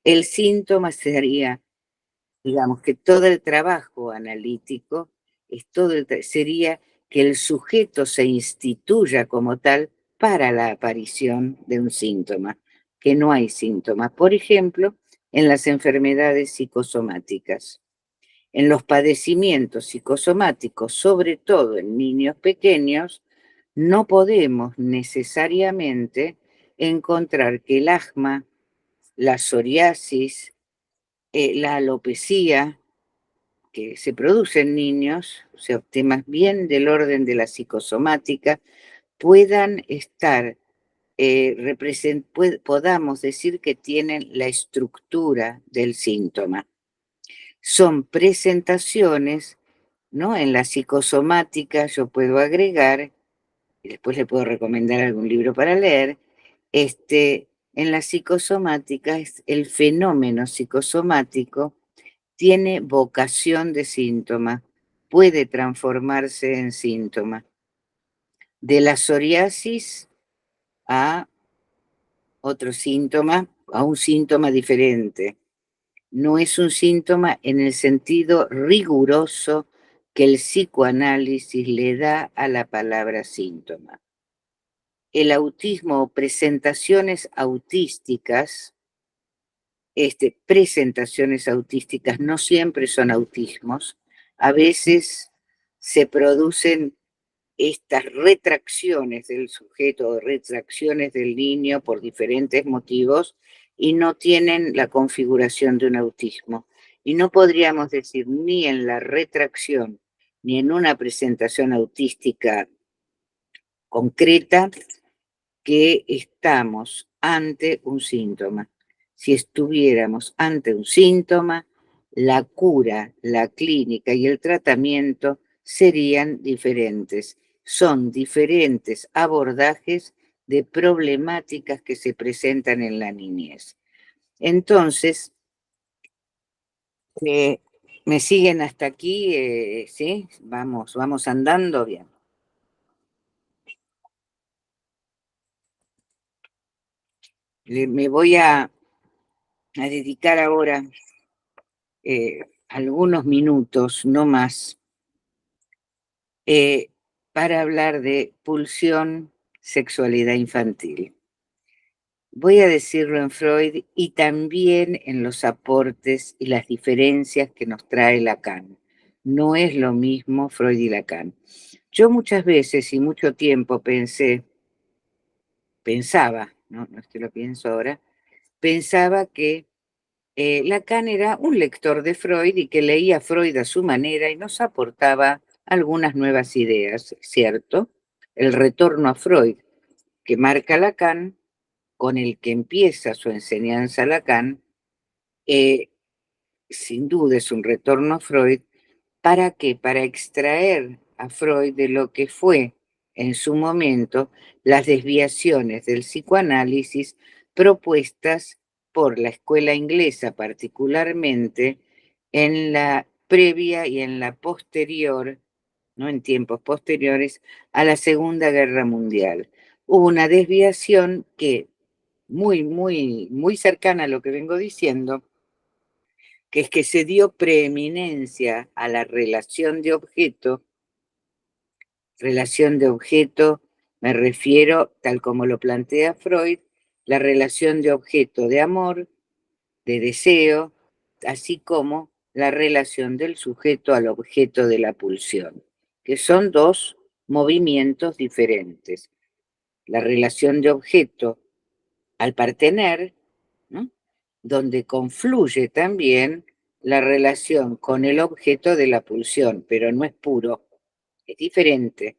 el síntoma sería, digamos, que todo el trabajo analítico sería que el sujeto se instituya como tal para la aparición de un síntoma, que no hay síntomas. Por ejemplo, en las enfermedades psicosomáticas. En los padecimientos psicosomáticos, sobre todo en niños pequeños, no podemos necesariamente encontrar que el asma, la psoriasis, la alopecia, que se produce en niños, o sea, temas bien del orden de la psicosomática, puedan estar, podamos decir que tienen la estructura del síntoma. Son presentaciones, ¿no? En la psicosomática yo puedo agregar, y después le puedo recomendar algún libro para leer, en la psicosomática, el fenómeno psicosomático tiene vocación de síntoma, puede transformarse en síntoma. De la psoriasis a otro síntoma, a un síntoma diferente. No es un síntoma en el sentido riguroso que el psicoanálisis le da a la palabra síntoma. El autismo o presentaciones autísticas presentaciones autísticas, no siempre son autismos, a veces se producen estas retracciones del sujeto o retracciones del niño por diferentes motivos y no tienen la configuración de un autismo. Y no podríamos decir ni en la retracción ni en una presentación autística concreta que estamos ante un síntoma. Si estuviéramos ante un síntoma, la cura, la clínica y el tratamiento serían diferentes. Son diferentes abordajes de problemáticas que se presentan en la niñez. Entonces, ¿me siguen hasta aquí? ¿Sí? Vamos andando bien. Me voy a dedicar ahora algunos minutos, no más, para hablar de pulsión, sexualidad infantil. Voy a decirlo en Freud y también en los aportes y las diferencias que nos trae Lacan. No es lo mismo Freud y Lacan. Yo muchas veces y mucho tiempo pensaba, no es que lo pienso ahora, pensaba que Lacan era un lector de Freud y que leía Freud a su manera y nos aportaba algunas nuevas ideas, ¿cierto? El retorno a Freud que marca Lacan, con el que empieza su enseñanza Lacan, sin duda es un retorno a Freud. ¿Para qué? Para extraer a Freud de lo que fue en su momento las desviaciones del psicoanálisis propuestas por la escuela inglesa, particularmente en la previa y en la posterior, ¿no? En tiempos posteriores a la Segunda Guerra Mundial. Hubo una desviación que muy cercana a lo que vengo diciendo, que es que se dio preeminencia a la relación de objeto. Relación de objeto, me refiero, tal como lo plantea Freud, la relación de objeto de amor, de deseo, así como la relación del sujeto al objeto de la pulsión, que son dos movimientos diferentes. La relación de objeto al partener, ¿no? Donde confluye también la relación con el objeto de la pulsión, pero no es puro, es diferente.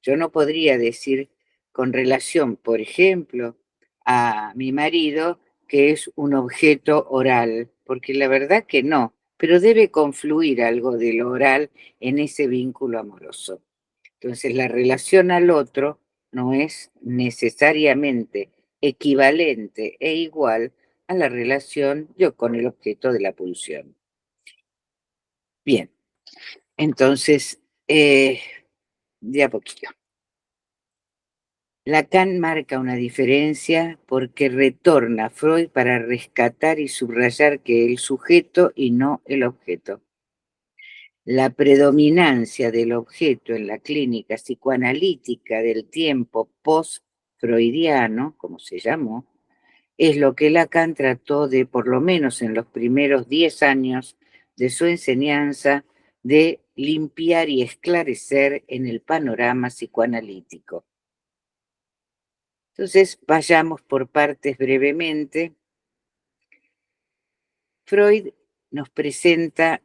Yo no podría decir con relación, por ejemplo, a mi marido que es un objeto oral, porque la verdad que no, pero debe confluir algo de lo oral en ese vínculo amoroso. Entonces, la relación al otro no es necesariamente equivalente e igual a la relación yo con el objeto de la pulsión. Bien, entonces, de a poquito. Lacan marca una diferencia porque retorna a Freud para rescatar y subrayar que el sujeto y no el objeto. La predominancia del objeto en la clínica psicoanalítica del tiempo post-freudiano, como se llamó, es lo que Lacan trató de, por lo menos en los primeros 10 años de su enseñanza, de limpiar y esclarecer en el panorama psicoanalítico. Entonces, vayamos por partes brevemente. Freud nos presenta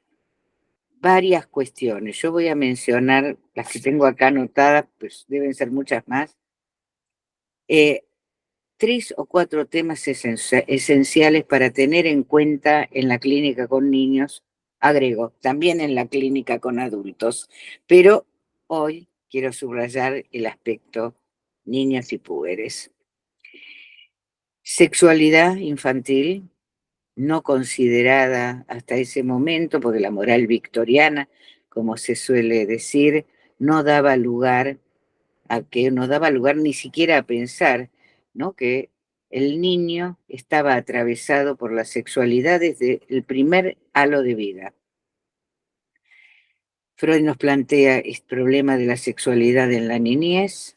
varias cuestiones. Yo voy a mencionar las que tengo acá anotadas, pues deben ser muchas más. 3 o 4 temas esenciales para tener en cuenta en la clínica con niños, agrego, también en la clínica con adultos, pero hoy quiero subrayar el aspecto niños y púberes. Sexualidad infantil, no considerada hasta ese momento, porque la moral victoriana, como se suele decir, no daba lugar ni siquiera a pensar, ¿no? Que el niño estaba atravesado por la sexualidad desde el primer halo de vida. Freud nos plantea el problema de la sexualidad en la niñez.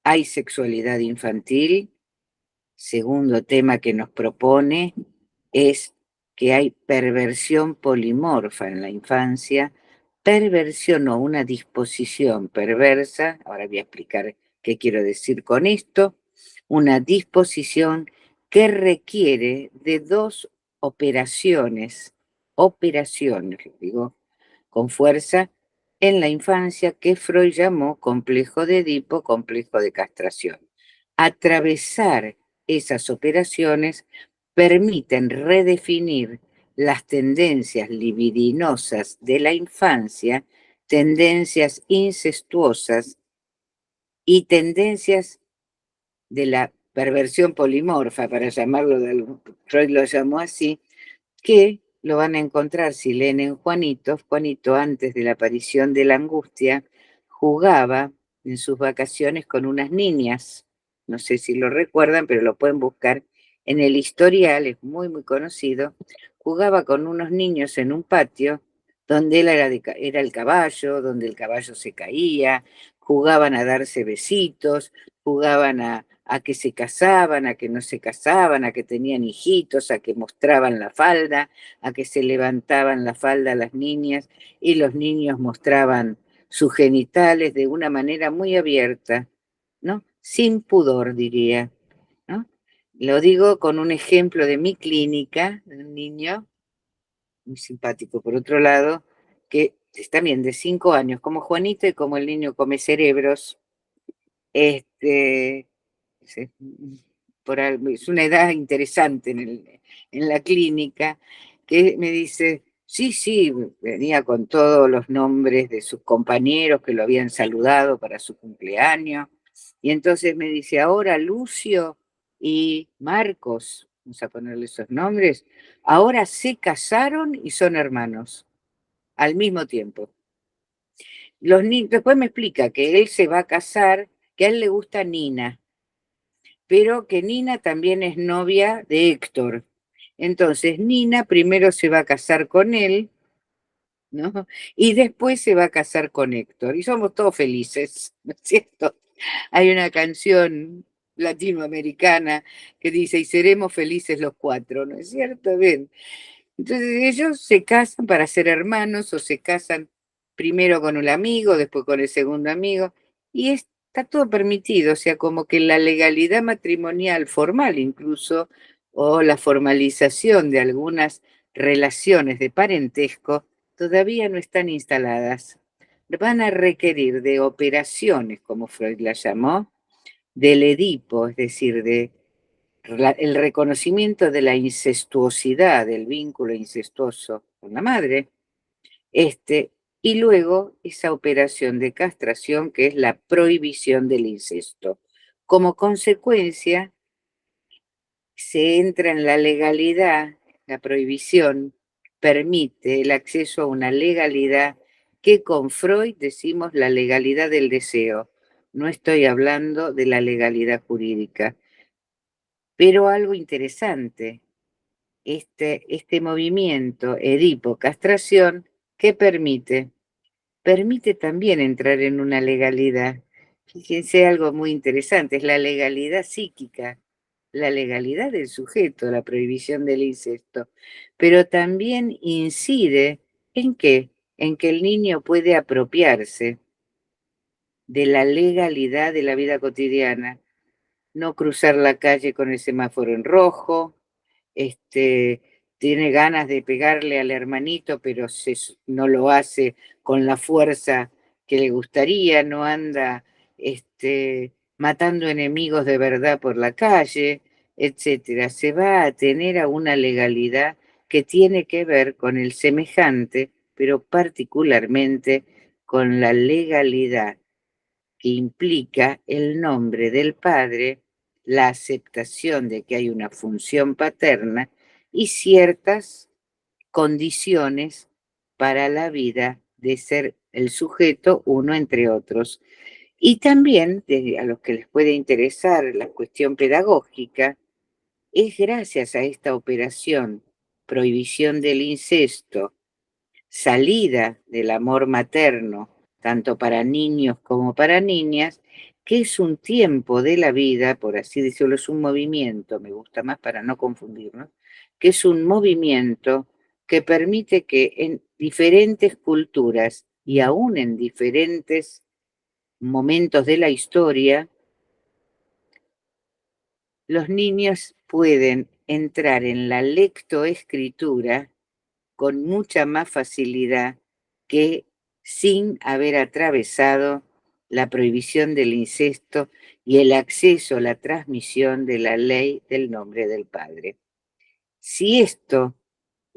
Hay sexualidad infantil, segundo tema que nos propone, es que hay perversión polimorfa en la infancia, perversión o una disposición perversa, ahora voy a explicar qué quiero decir con esto, una disposición que requiere de dos operaciones, digo, con fuerza, en la infancia que Freud llamó complejo de Edipo, complejo de castración. Atravesar esas operaciones permiten redefinir las tendencias libidinosas de la infancia, tendencias incestuosas y tendencias de la perversión polimorfa, para llamarlo, Freud lo llamó así, que lo van a encontrar si leen en Juanito. Juanito, antes de la aparición de la angustia, jugaba en sus vacaciones con unas niñas. No sé si lo recuerdan, pero lo pueden buscar en el historial, es muy, muy conocido. Jugaba con unos niños en un patio donde él era el caballo, donde el caballo se caía, jugaban a darse besitos, jugaban a que se casaban, a que no se casaban, a que tenían hijitos, a que mostraban la falda, a que se levantaban la falda las niñas y los niños mostraban sus genitales de una manera muy abierta, ¿no? Sin pudor, diría, ¿no? Lo digo con un ejemplo de mi clínica, de un niño muy simpático, por otro lado, que es también de 5 años, como Juanito y como el niño come cerebros, este, es, es una edad interesante en la clínica, que me dice, sí, sí, venía con todos los nombres de sus compañeros que lo habían saludado para su cumpleaños, y entonces me dice, ahora Lucio y Marcos, vamos a ponerle esos nombres, ahora se casaron y son hermanos, al mismo tiempo. Después me explica que él se va a casar, que a él le gusta Nina, pero que Nina también es novia de Héctor. Entonces, Nina primero se va a casar con él, ¿no? Y después se va a casar con Héctor. Y somos todos felices, ¿no es cierto? Hay una canción latinoamericana que dice, y seremos felices los cuatro, ¿no es cierto? Bien. Entonces ellos se casan para ser hermanos o se casan primero con un amigo, después con el segundo amigo, y está todo permitido, o sea, como que la legalidad matrimonial formal incluso, o la formalización de algunas relaciones de parentesco, todavía no están instaladas. Van a requerir de operaciones, como Freud la llamó, del Edipo, es decir, de el reconocimiento de la incestuosidad, del vínculo incestuoso con la madre, y luego esa operación de castración que es la prohibición del incesto. Como consecuencia, se entra en la legalidad, la prohibición permite el acceso a una legalidad que con Freud decimos la legalidad del deseo. No estoy hablando de la legalidad jurídica. Pero algo interesante, este movimiento Edipo-castración, ¿qué permite? Permite también entrar en una legalidad. Fíjense algo muy interesante, es la legalidad psíquica, la legalidad del sujeto, la prohibición del incesto, pero también incide ¿en qué? En que el niño puede apropiarse de la legalidad de la vida cotidiana, no cruzar la calle con el semáforo en rojo, tiene ganas de pegarle al hermanito, pero no lo hace con la fuerza que le gustaría, no anda matando enemigos de verdad por la calle, etcétera. Se va a tener a una legalidad que tiene que ver con el semejante, pero particularmente con la legalidad que implica el nombre del padre, la aceptación de que hay una función paterna y ciertas condiciones para la vida de ser el sujeto, uno entre otros. Y también, a los que les puede interesar la cuestión pedagógica, es gracias a esta operación, prohibición del incesto, salida del amor materno, tanto para niños como para niñas, que es un tiempo de la vida, por así decirlo, es un movimiento, me gusta más para no confundirnos, que es un movimiento que permite que en diferentes culturas y aún en diferentes momentos de la historia, los niños pueden entrar en la lectoescritura con mucha más facilidad que sin haber atravesado la prohibición del incesto y el acceso a la transmisión de la ley del nombre del padre. Si esto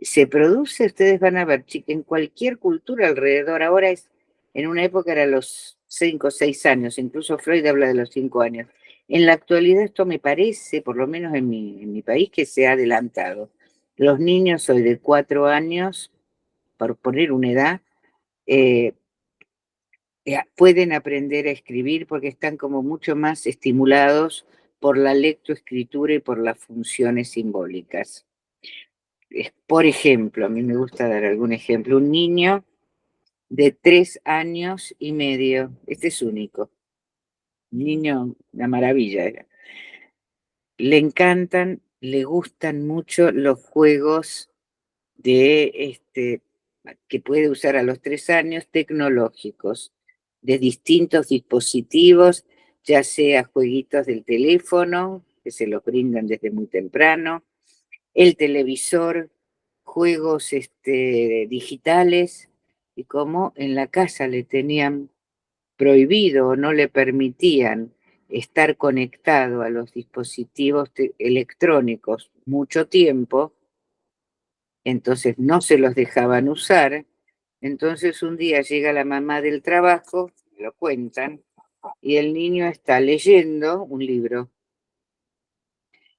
se produce, ustedes van a ver, en cualquier cultura alrededor, ahora en una época era los 5 o 6 años, incluso Freud habla de los 5 años. En la actualidad esto me parece, por lo menos en mi país, que se ha adelantado. Los niños hoy de 4 años, por poner una edad, pueden aprender a escribir porque están como mucho más estimulados por la lectoescritura y por las funciones simbólicas. Por ejemplo, a mí me gusta dar algún ejemplo, un niño de 3 años y medio, este es único, un niño, una maravilla era. Le encantan, le gustan mucho los juegos que puede usar a los 3 años, tecnológicos, de distintos dispositivos, ya sea jueguitos del teléfono, que se los brindan desde muy temprano, el televisor, juegos digitales, y como en la casa le tenían prohibido o no le permitían estar conectado a los dispositivos electrónicos mucho tiempo, entonces no se los dejaban usar. Entonces un día llega la mamá del trabajo, lo cuentan, y el niño está leyendo un libro.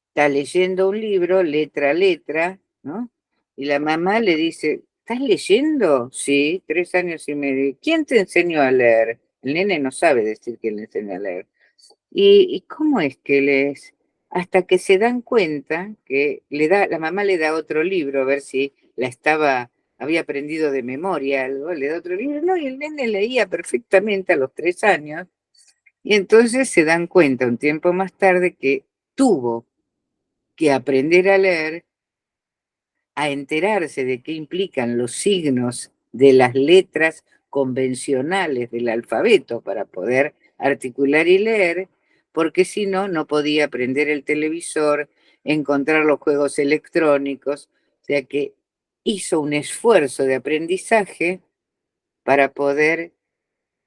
Está leyendo un libro, letra a letra, ¿no? Y la mamá le dice, ¿estás leyendo? Sí, 3 años y medio. ¿Quién te enseñó a leer? El nene no sabe decir quién le enseñó a leer. ¿Y cómo es que lees? Hasta que se dan cuenta que la mamá le da otro libro, a ver si había aprendido de memoria algo, le da otro libro, no, y el nene leía perfectamente a los 3 años, y entonces se dan cuenta un tiempo más tarde que tuvo que aprender a leer, a enterarse de qué implican los signos de las letras convencionales del alfabeto para poder articular y leer, porque si no, no podía aprender el televisor, encontrar los juegos electrónicos, o sea que hizo un esfuerzo de aprendizaje para poder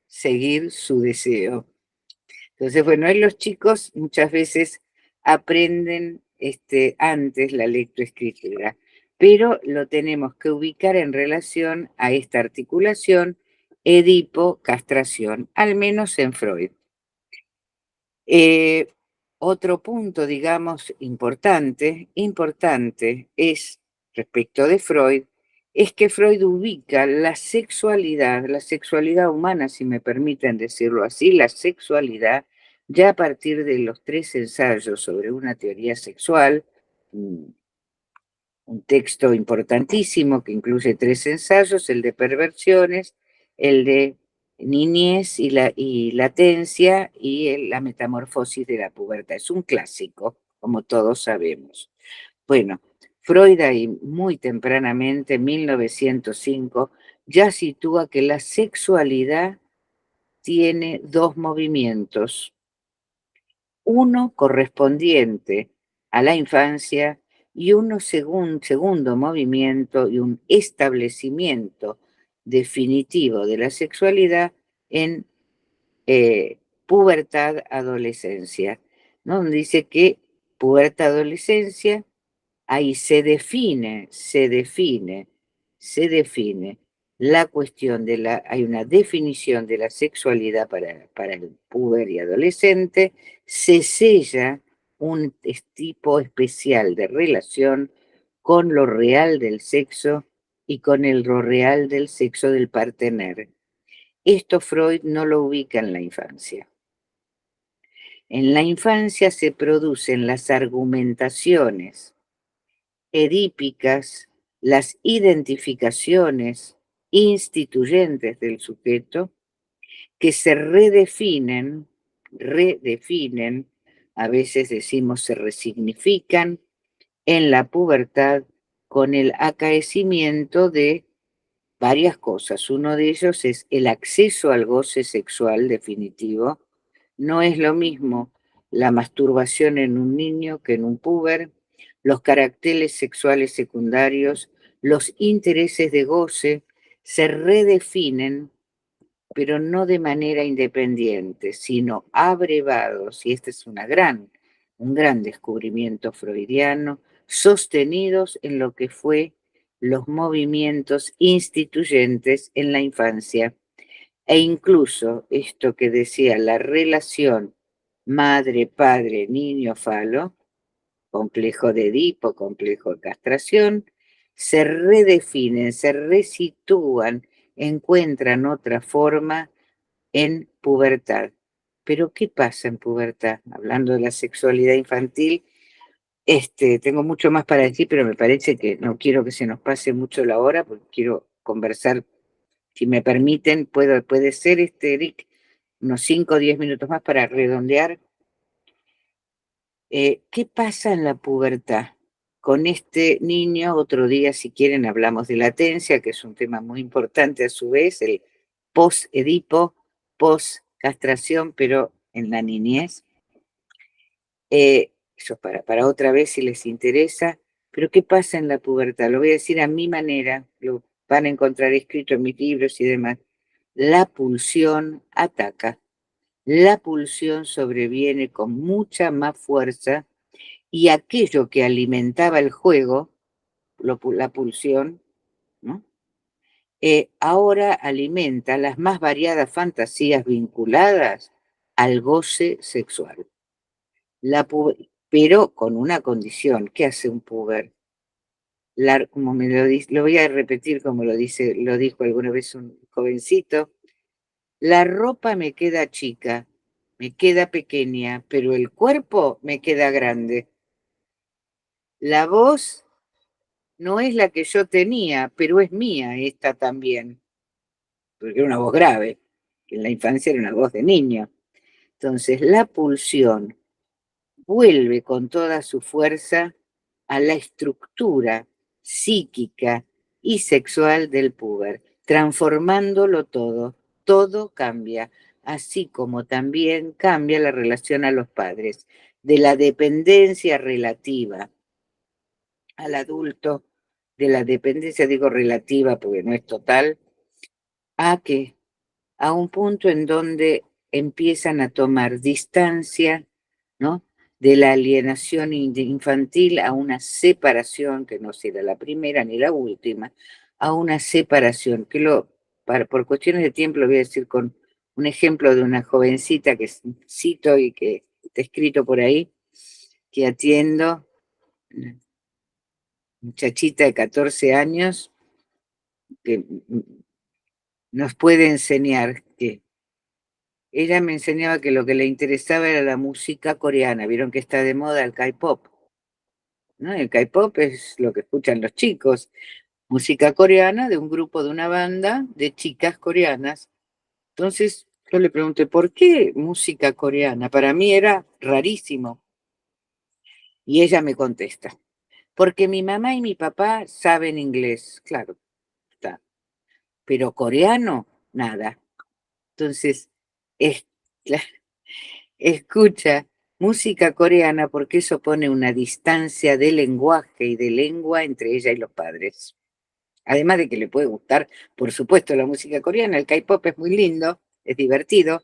seguir su deseo. Entonces, bueno, ahí los chicos muchas veces aprenden antes la lectoescritura, pero lo tenemos que ubicar en relación a esta articulación Edipo-castración, al menos en Freud. Otro punto, digamos, importante es, respecto de Freud, es que Freud ubica la sexualidad humana, si me permiten decirlo así, la sexualidad, ya a partir de los 3 ensayos sobre una teoría sexual, un texto importantísimo que incluye 3 ensayos, el de perversiones, el de niñez y latencia y la metamorfosis de la pubertad. Es un clásico, como todos sabemos. Bueno, Freud ahí muy tempranamente, en 1905, ya sitúa que la sexualidad tiene 2 movimientos. Uno correspondiente a la infancia y uno segundo movimiento y un establecimiento definitivo de la sexualidad en pubertad, adolescencia, ¿no? Donde dice que pubertad, adolescencia, ahí se define la cuestión hay una definición de la sexualidad para el puber y adolescente, se sella un tipo especial de relación con lo real del sexo y con lo real del sexo del partener. Esto Freud no lo ubica en la infancia. En la infancia se producen las argumentaciones edípicas, las identificaciones instituyentes del sujeto, que se redefinen, a veces decimos se resignifican en la pubertad con el acaecimiento de varias cosas. Uno de ellos es el acceso al goce sexual definitivo. No es lo mismo la masturbación en un niño que en un puber, los caracteres sexuales secundarios, los intereses de goce se redefinen, pero no de manera independiente, sino abrevados, y este es un gran descubrimiento freudiano, sostenidos en lo que fue los movimientos instituyentes en la infancia, e incluso esto que decía la relación madre, padre, niño, falo, complejo de Edipo, complejo de castración, se redefinen, se resitúan, encuentran otra forma en pubertad. Pero ¿qué pasa en pubertad? Hablando de la sexualidad infantil, tengo mucho más para decir, pero me parece que no quiero que se nos pase mucho la hora, porque quiero conversar, si me permiten, puede ser, Eric, unos 5 o 10 minutos más para redondear. ¿Qué pasa en la pubertad? Con este niño, otro día, si quieren, hablamos de latencia, que es un tema muy importante a su vez, el post-Edipo, post-castración, pero en la niñez. Eso para otra vez si les interesa. Pero ¿qué pasa en la pubertad? Lo voy a decir a mi manera, lo van a encontrar escrito en mis libros y demás. La pulsión ataca. La pulsión sobreviene con mucha más fuerza y aquello que alimentaba el juego, la pulsión, ¿no? Ahora alimenta las más variadas fantasías vinculadas al goce sexual. Pero con una condición. ¿Qué hace un puber? Como me lo voy a repetir como lo dijo alguna vez un jovencito. La ropa me queda chica, me queda pequeña, pero el cuerpo me queda grande. La voz no es la que yo tenía, pero es mía esta también. Porque era una voz grave, que en la infancia era una voz de niño. Entonces, la pulsión vuelve con toda su fuerza a la estructura psíquica y sexual del puber, transformándolo todo. Todo cambia, así como también cambia la relación a los padres, de la dependencia relativa al adulto, de la dependencia, digo relativa porque no es total, a un punto en donde empiezan a tomar distancia, ¿no?, de la alienación infantil a una separación, que no será la primera ni la última, a una separación, por cuestiones de tiempo lo voy a decir con un ejemplo de una jovencita que cito y que está escrito por ahí, que atiendo, una muchachita de 14 años, que nos puede enseñar que ella me enseñaba que lo que le interesaba era la música coreana. Vieron que está de moda el K-pop, ¿no? El K-pop es lo que escuchan los chicos. Música coreana de un grupo, de una banda de chicas coreanas. Entonces yo le pregunté, ¿por qué música coreana? Para mí era rarísimo. Y ella me contesta, porque mi mamá y mi papá saben inglés. Claro, está. Pero coreano, nada. Entonces, es, escucha música coreana porque eso pone una distancia de lenguaje y de lengua entre ella y los padres. Además de que le puede gustar, por supuesto, la música coreana, el K-pop es muy lindo, es divertido,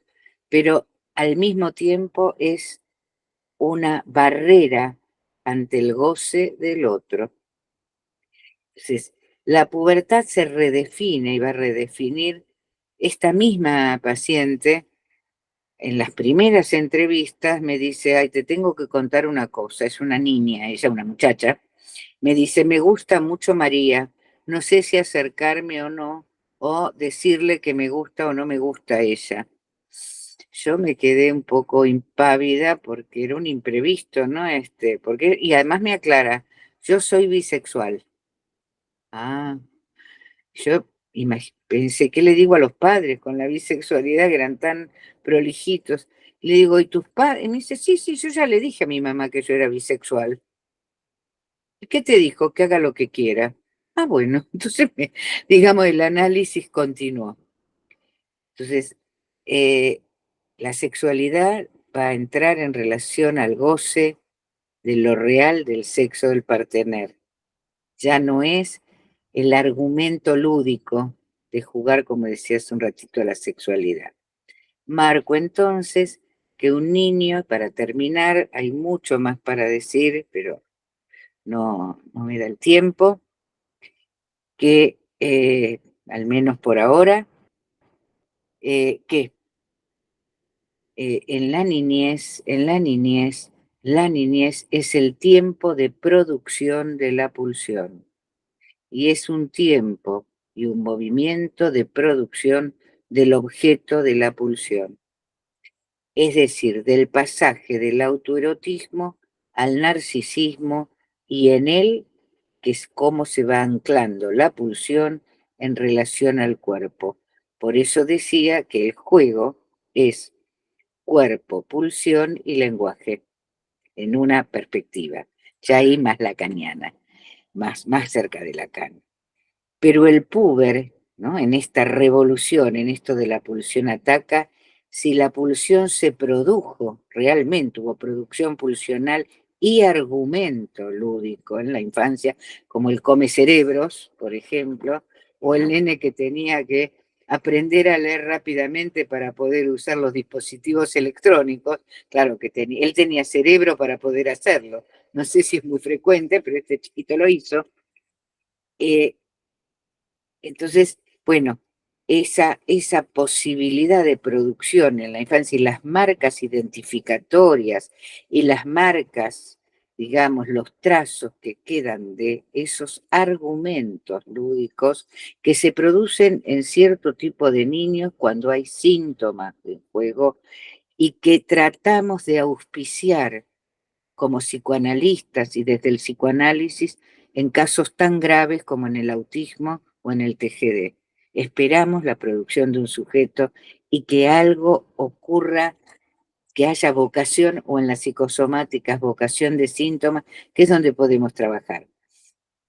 pero al mismo tiempo es una barrera ante el goce del otro. Entonces, la pubertad se redefine y va a redefinir esta misma paciente. En las primeras entrevistas me dice, ay, te tengo que contar una cosa, es una niña, ella una muchacha, me dice, me gusta mucho María, no sé si acercarme o no, o decirle que me gusta o no me gusta ella. Yo me quedé un poco impávida porque era un imprevisto, ¿no? Y además me aclara, yo soy bisexual. Ah, yo pensé, ¿qué le digo a los padres con la bisexualidad que eran tan prolijitos? Le digo, ¿y tus padres? Y me dice, sí, yo ya le dije a mi mamá que yo era bisexual. ¿Qué te dijo? Que haga lo que quiera. Ah, bueno, entonces, digamos, el análisis continuó. Entonces, la sexualidad va a entrar en relación al goce de lo real del sexo del partener. Ya no es el argumento lúdico de jugar, como decía hace un ratito, a la sexualidad. Marco entonces que un niño, para terminar, hay mucho más para decir, pero no me da el tiempo, que al menos por ahora, que en la niñez, la niñez es el tiempo de producción de la pulsión y es un tiempo y un movimiento de producción del objeto de la pulsión, es decir, del pasaje del autoerotismo al narcisismo y en él, que es cómo se va anclando la pulsión en relación al cuerpo. Por eso decía que el juego es cuerpo, pulsión y lenguaje, en una perspectiva, ya ahí más lacaniana, más cerca de Lacan. Pero el puber, ¿no? En esta revolución, en esto de la pulsión ataca, si la pulsión se produjo, realmente hubo producción pulsional y argumento lúdico en la infancia, como el come cerebros, por ejemplo, o el nene que tenía que aprender a leer rápidamente para poder usar los dispositivos electrónicos. Claro que él tenía cerebro para poder hacerlo. No sé si es muy frecuente, pero este chiquito lo hizo. Entonces, bueno, esa posibilidad de producción en la infancia y las marcas identificatorias y las marcas, digamos, los trazos que quedan de esos argumentos lúdicos que se producen en cierto tipo de niños cuando hay síntomas de juego y que tratamos de auspiciar como psicoanalistas y desde el psicoanálisis en casos tan graves como en el autismo o en el TGD. Esperamos la producción de un sujeto y que algo ocurra, que haya vocación o en las psicosomáticas vocación de síntomas, que es donde podemos trabajar.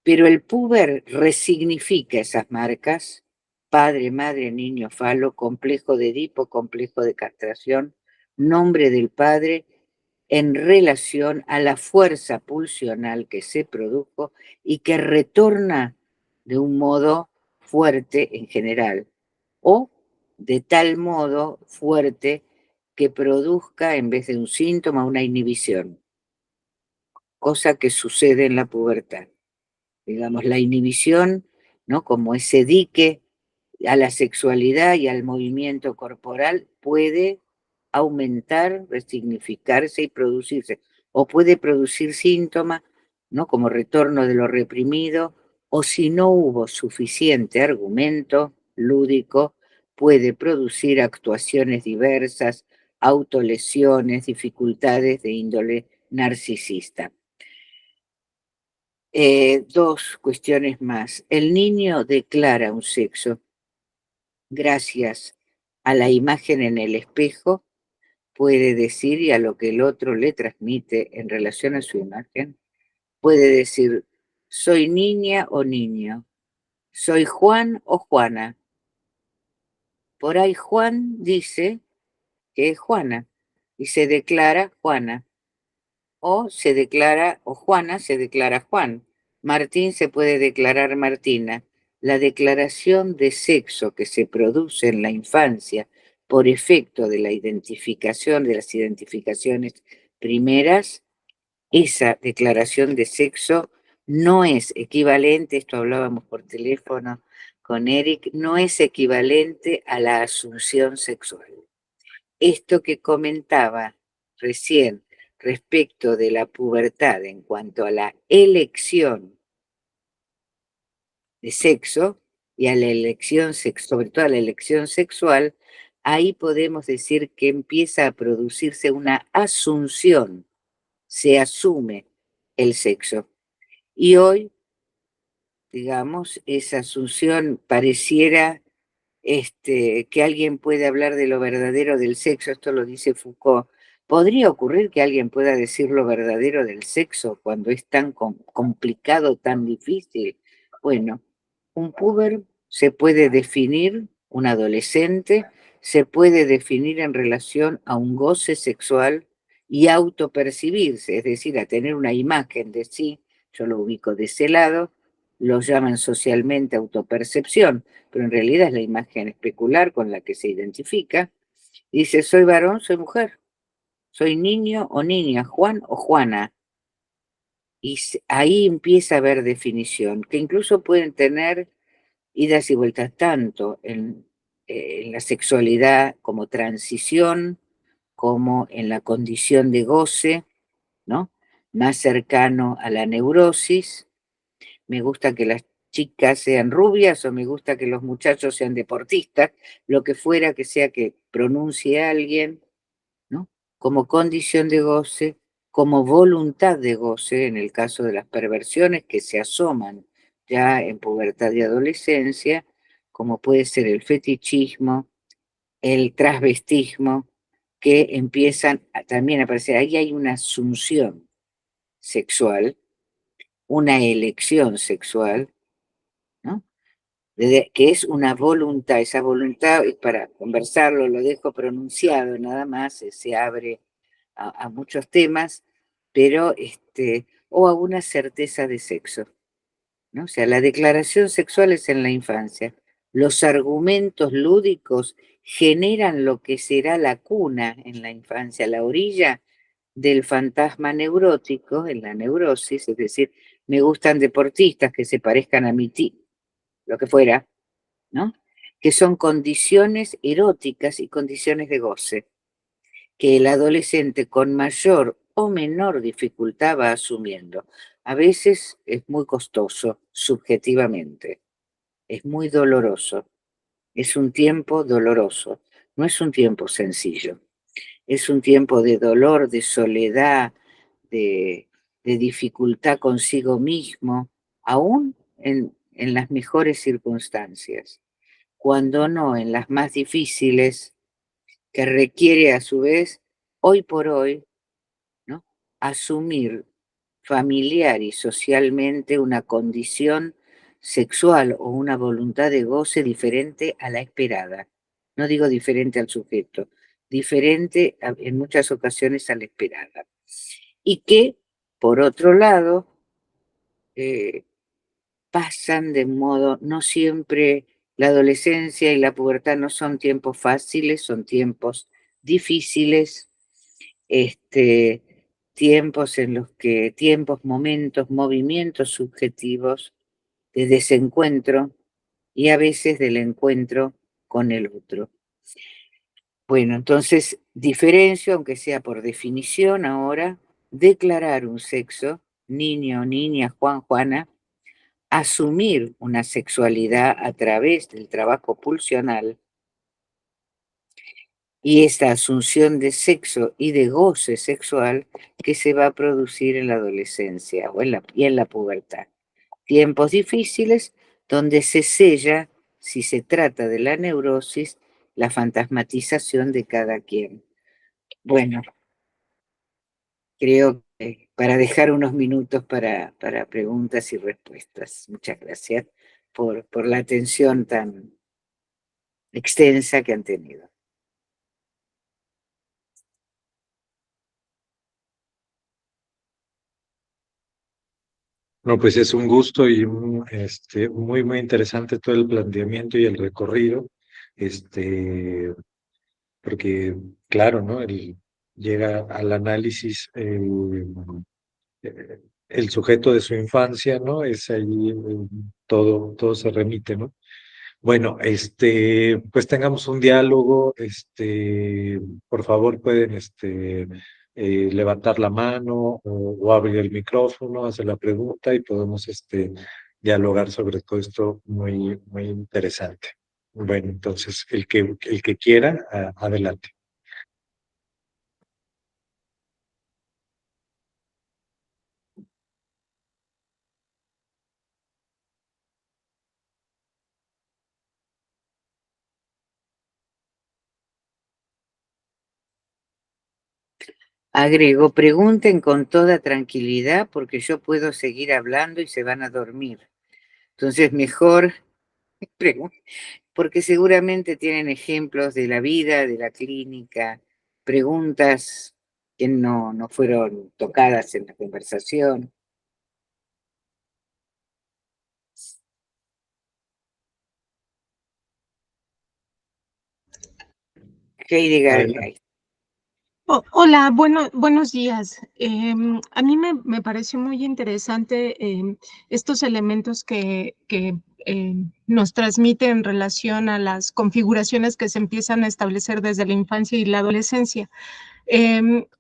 Pero el puber resignifica esas marcas, padre, madre, niño, falo, complejo de Edipo, complejo de castración, nombre del padre, en relación a la fuerza pulsional que se produjo y que retorna de un modo fuerte en general, o de tal modo fuerte que produzca, en vez de un síntoma, una inhibición, cosa que sucede en la pubertad. Digamos, la inhibición, ¿no? Como ese dique a la sexualidad y al movimiento corporal puede aumentar, resignificarse y producirse, o puede producir síntomas, ¿no? Como retorno de lo reprimido, o si no hubo suficiente argumento lúdico, puede producir actuaciones diversas, autolesiones, dificultades de índole narcisista. Dos cuestiones más. El niño declara un sexo gracias a la imagen en el espejo, puede decir, y a lo que el otro le transmite en relación a su imagen, puede decir, soy niña o niño, soy Juan o Juana. Por ahí Juan dice que es Juana y se declara Juana. O se declara, o Juana se declara Juan. Martín se puede declarar Martina. La declaración de sexo que se produce en la infancia por efecto de la identificación, de las identificaciones primeras, esa declaración de sexo no es equivalente, esto hablábamos por teléfono con Eric, no es equivalente a la asunción sexual. Esto que comentaba recién respecto de la pubertad en cuanto a la elección de sexo y a la elección, sobre todo a la elección sexual, ahí podemos decir que empieza a producirse una asunción, se asume el sexo. Y hoy, digamos, esa asunción pareciera que alguien puede hablar de lo verdadero del sexo, esto lo dice Foucault, ¿Podría ocurrir que alguien pueda decir lo verdadero del sexo cuando es tan complicado, tan difícil? Bueno, un puber se puede definir, un adolescente se puede definir en relación a un goce sexual y autopercibirse, es decir, a tener una imagen de sí, yo lo ubico de ese lado, lo llaman socialmente autopercepción, pero en realidad es la imagen especular con la que se identifica. Dice, soy varón, soy mujer, soy niño o niña, Juan o Juana. Y ahí empieza a haber definición, que incluso pueden tener idas y vueltas tanto en la sexualidad como transición, como en la condición de goce, ¿no? Más cercano a la neurosis. Me gusta que las chicas sean rubias o me gusta que los muchachos sean deportistas, lo que fuera que sea que pronuncie alguien, ¿no? Como condición de goce, como voluntad de goce, en el caso de las perversiones que se asoman ya en pubertad y adolescencia, como puede ser el fetichismo, el transvestismo, que empiezan también a aparecer. Ahí hay una asunción sexual, una elección sexual, ¿no? Que es una voluntad, esa voluntad, para conversarlo, lo dejo pronunciado nada más, se abre a muchos temas, pero o a una certeza de sexo, ¿no? O sea, la declaración sexual es en la infancia. Los argumentos lúdicos generan lo que será la cuna en la infancia, la orilla del fantasma neurótico, en la neurosis, es decir, me gustan deportistas que se parezcan a mi tío, lo que fuera, ¿no? Que son condiciones eróticas y condiciones de goce, que el adolescente con mayor o menor dificultad va asumiendo. A veces es muy costoso, subjetivamente, es muy doloroso, es un tiempo doloroso, no es un tiempo sencillo, es un tiempo de dolor, de soledad, de, de dificultad consigo mismo, aún en las mejores circunstancias. Cuando no, en las más difíciles, que requiere a su vez, hoy por hoy, ¿no? Asumir familiar y socialmente una condición sexual o una voluntad de goce diferente a la esperada. No digo diferente al sujeto, diferente en muchas ocasiones a la esperada. Y que, por otro lado, eh, pasan de modo, no siempre la adolescencia y la pubertad no son tiempos fáciles, son tiempos difíciles, este, tiempos en los que, tiempos, momentos, movimientos subjetivos de desencuentro y a veces del encuentro con el otro. Bueno, entonces diferencio, aunque sea por definición ahora, declarar un sexo, niño, niña, Juan, Juana, asumir una sexualidad a través del trabajo pulsional y esta asunción de sexo y de goce sexual que se va a producir en la adolescencia y en la pubertad. Tiempos difíciles donde se sella, si se trata de la neurosis, la fantasmatización de cada quien. Bueno, creo que para dejar unos minutos para preguntas y respuestas. Muchas gracias por la atención tan extensa que han tenido. No, pues es un gusto y muy, muy interesante todo el planteamiento y el recorrido, porque, claro, ¿no? Llega al análisis el sujeto de su infancia, ¿no? Es ahí todo se remite, ¿no? Bueno, pues tengamos un diálogo, por favor pueden, levantar la mano o abrir el micrófono, hacer la pregunta y podemos, dialogar sobre todo esto muy, muy interesante. Bueno, entonces, el que quiera, adelante. Agrego, pregunten con toda tranquilidad porque yo puedo seguir hablando y se van a dormir. Entonces, mejor porque seguramente tienen ejemplos de la vida, de la clínica, preguntas que no fueron tocadas en la conversación. Heidi Gargay. Hola, buenos días. A mí me pareció muy interesante estos elementos que nos transmiten en relación a las configuraciones que se empiezan a establecer desde la infancia y la adolescencia.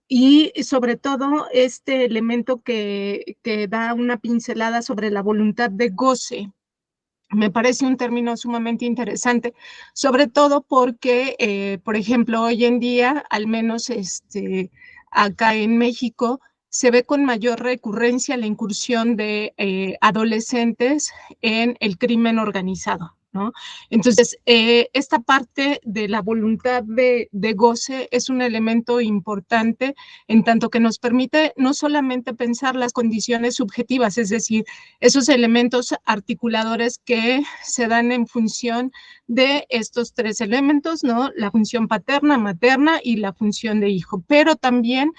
Y sobre todo este elemento que da una pincelada sobre la voluntad de goce. Me parece un término sumamente interesante, sobre todo porque, por ejemplo, hoy en día, al menos acá en México, se ve con mayor recurrencia la incursión de adolescentes en el crimen organizado, ¿no? Entonces, esta parte de la voluntad de goce es un elemento importante en tanto que nos permite no solamente pensar las condiciones subjetivas, es decir, esos elementos articuladores que se dan en función de estos tres elementos, ¿no? La función paterna, materna y la función de hijo, pero también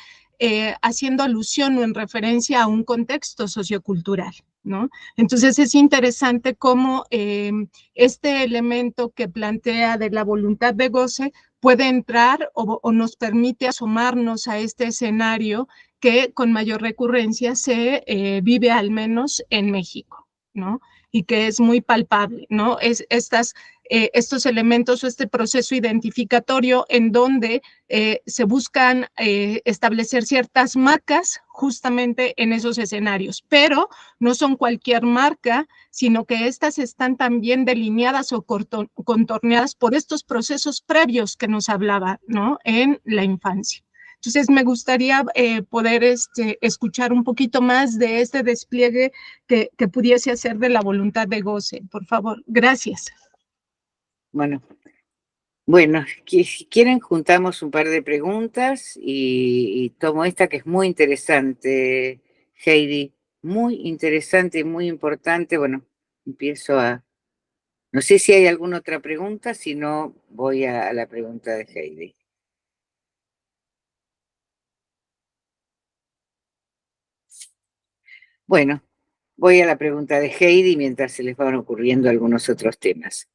haciendo alusión o en referencia a un contexto sociocultural, ¿no? Entonces es interesante cómo este elemento que plantea de la voluntad de goce puede entrar o nos permite asomarnos a este escenario que con mayor recurrencia se vive al menos en México, ¿no? Y que es muy palpable, ¿no? Estos elementos o este proceso identificatorio en donde se buscan establecer ciertas marcas justamente en esos escenarios, pero no son cualquier marca, sino que estas están también delineadas o contorneadas por estos procesos previos que nos hablaba, ¿no? En la infancia. Entonces, me gustaría poder escuchar un poquito más de este despliegue que pudiese hacer de la voluntad de goce. Por favor, gracias. Bueno, si quieren juntamos un par de preguntas y tomo esta que es muy interesante, Heidi, muy interesante y muy importante. Bueno, empiezo a... No sé si hay alguna otra pregunta, si no voy a la pregunta de Heidi. Bueno, voy a la pregunta de Heidi mientras se les van ocurriendo algunos otros temas.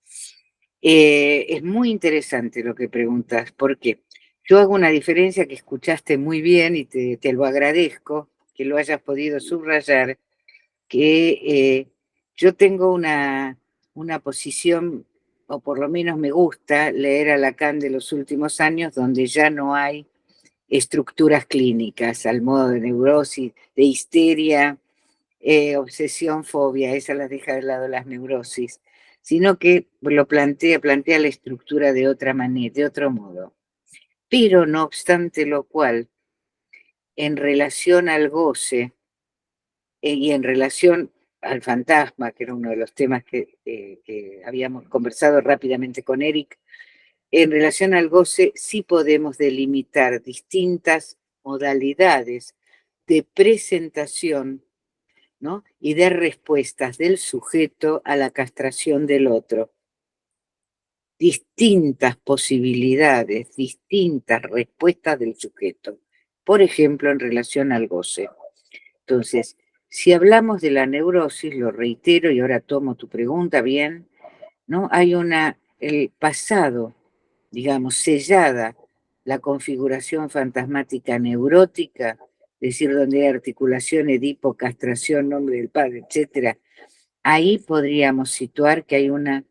Es muy interesante lo que preguntas, porque yo hago una diferencia que escuchaste muy bien y te lo agradezco, que lo hayas podido subrayar, que yo tengo una posición, o por lo menos me gusta leer a Lacan de los últimos años, donde ya no hay estructuras clínicas, al modo de neurosis, de histeria, obsesión, fobia, esas las deja de lado las neurosis, sino que lo plantea la estructura de otra manera, de otro modo. Pero no obstante lo cual, en relación al goce y en relación al fantasma, que era uno de los temas que habíamos conversado rápidamente con Eric, en relación al goce sí podemos delimitar distintas modalidades de presentación, ¿no? Y de respuestas del sujeto a la castración del otro. Distintas posibilidades, distintas respuestas del sujeto. Por ejemplo, en relación al goce. Entonces, si hablamos de la neurosis, lo reitero y ahora tomo tu pregunta bien, ¿no? Hay el pasado, digamos, sellada la configuración fantasmática neurótica, es decir, donde hay articulación, Edipo, castración, nombre del padre, etc. Ahí podríamos situar que hay una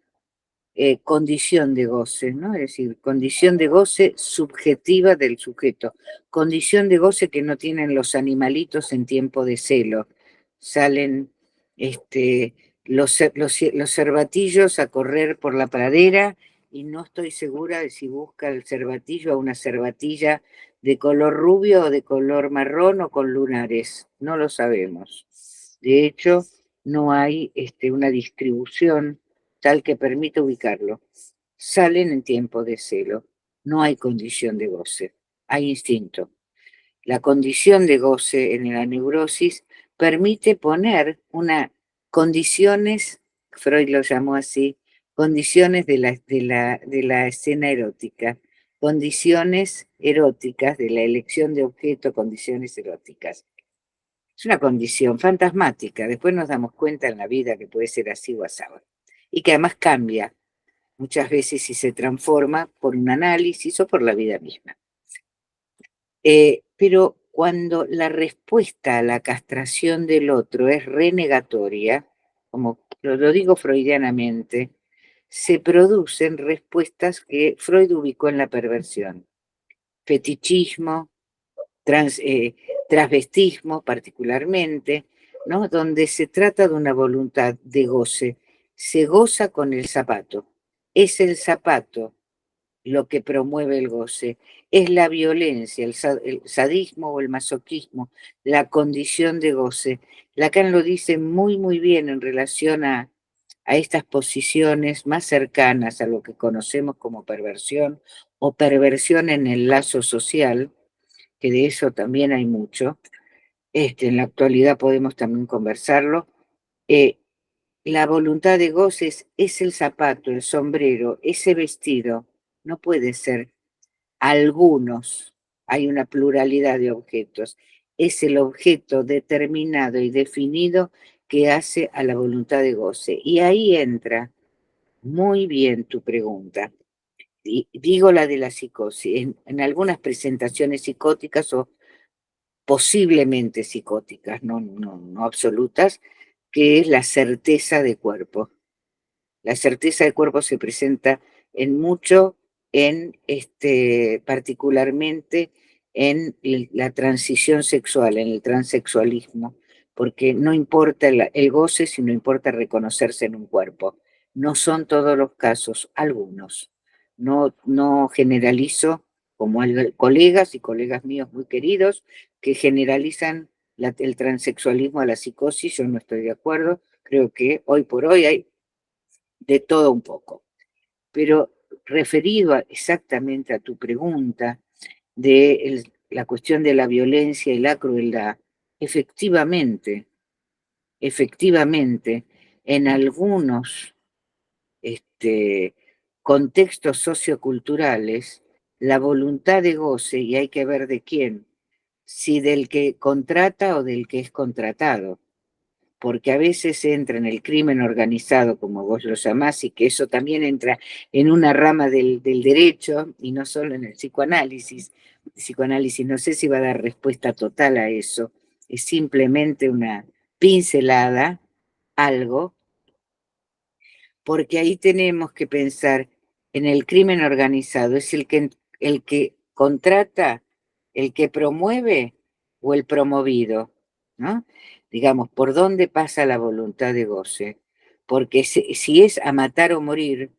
condición de goce, ¿no? Es decir, condición de goce subjetiva del sujeto, condición de goce que no tienen los animalitos en tiempo de celo. Salen los cervatillos a correr por la pradera y no estoy segura de si busca el cervatillo a una cervatilla de color rubio o de color marrón o con lunares. No lo sabemos. De hecho, no hay una distribución tal que permite ubicarlo. Salen en tiempo de celo. No hay condición de goce. Hay instinto. la condición de goce en la neurosis permite poner condiciones, Freud lo llamó así, condiciones de la escena erótica, condiciones eróticas de la elección de objeto, condiciones eróticas. Es una condición fantasmática, después nos damos cuenta en la vida que puede ser así o así, y que además cambia muchas veces si se transforma por un análisis o por la vida misma. Pero cuando la respuesta a la castración del otro es renegatoria, como lo digo freudianamente, se producen respuestas que Freud ubicó en la perversión. Fetichismo, transvestismo particularmente, ¿no? Donde se trata de una voluntad de goce. Se goza con el zapato. Es el zapato lo que promueve el goce. Es la violencia, el sadismo o el masoquismo, la condición de goce. Lacan lo dice muy, muy bien en relación a estas posiciones más cercanas a lo que conocemos como perversión o perversión en el lazo social, que de eso también hay mucho. En la actualidad podemos también conversarlo. La voluntad de goce es el zapato, el sombrero, ese vestido. No puede ser algunos, hay una pluralidad de objetos. Es el objeto determinado y definido que hace a la voluntad de goce. Y ahí entra muy bien tu pregunta. Y digo la de la psicosis. En algunas presentaciones psicóticas o posiblemente psicóticas, no absolutas, que es la certeza de cuerpo. La certeza de cuerpo se presenta particularmente en la transición sexual, en el transexualismo, porque no importa el goce, sino importa reconocerse en un cuerpo. No son todos los casos, algunos. No generalizo, como hay colegas y colegas míos muy queridos que generalizan el transexualismo a la psicosis. Yo no estoy de acuerdo. Creo que hoy por hoy hay de todo un poco. Pero referido exactamente a tu pregunta de la cuestión de la violencia y la crueldad, efectivamente, en algunos contextos socioculturales, la voluntad de goce, y hay que ver de quién, si del que contrata o del que es contratado, porque a veces entra en el crimen organizado, como vos lo llamás, y que eso también entra en una rama del derecho, y no solo en el psicoanálisis. El psicoanálisis no sé si va a dar respuesta total a eso, es simplemente una pincelada, algo, porque ahí tenemos que pensar en el crimen organizado, es el que contrata, el que promueve o el promovido, ¿no? Digamos, ¿por dónde pasa la voluntad de goce? Porque si es a matar o morir,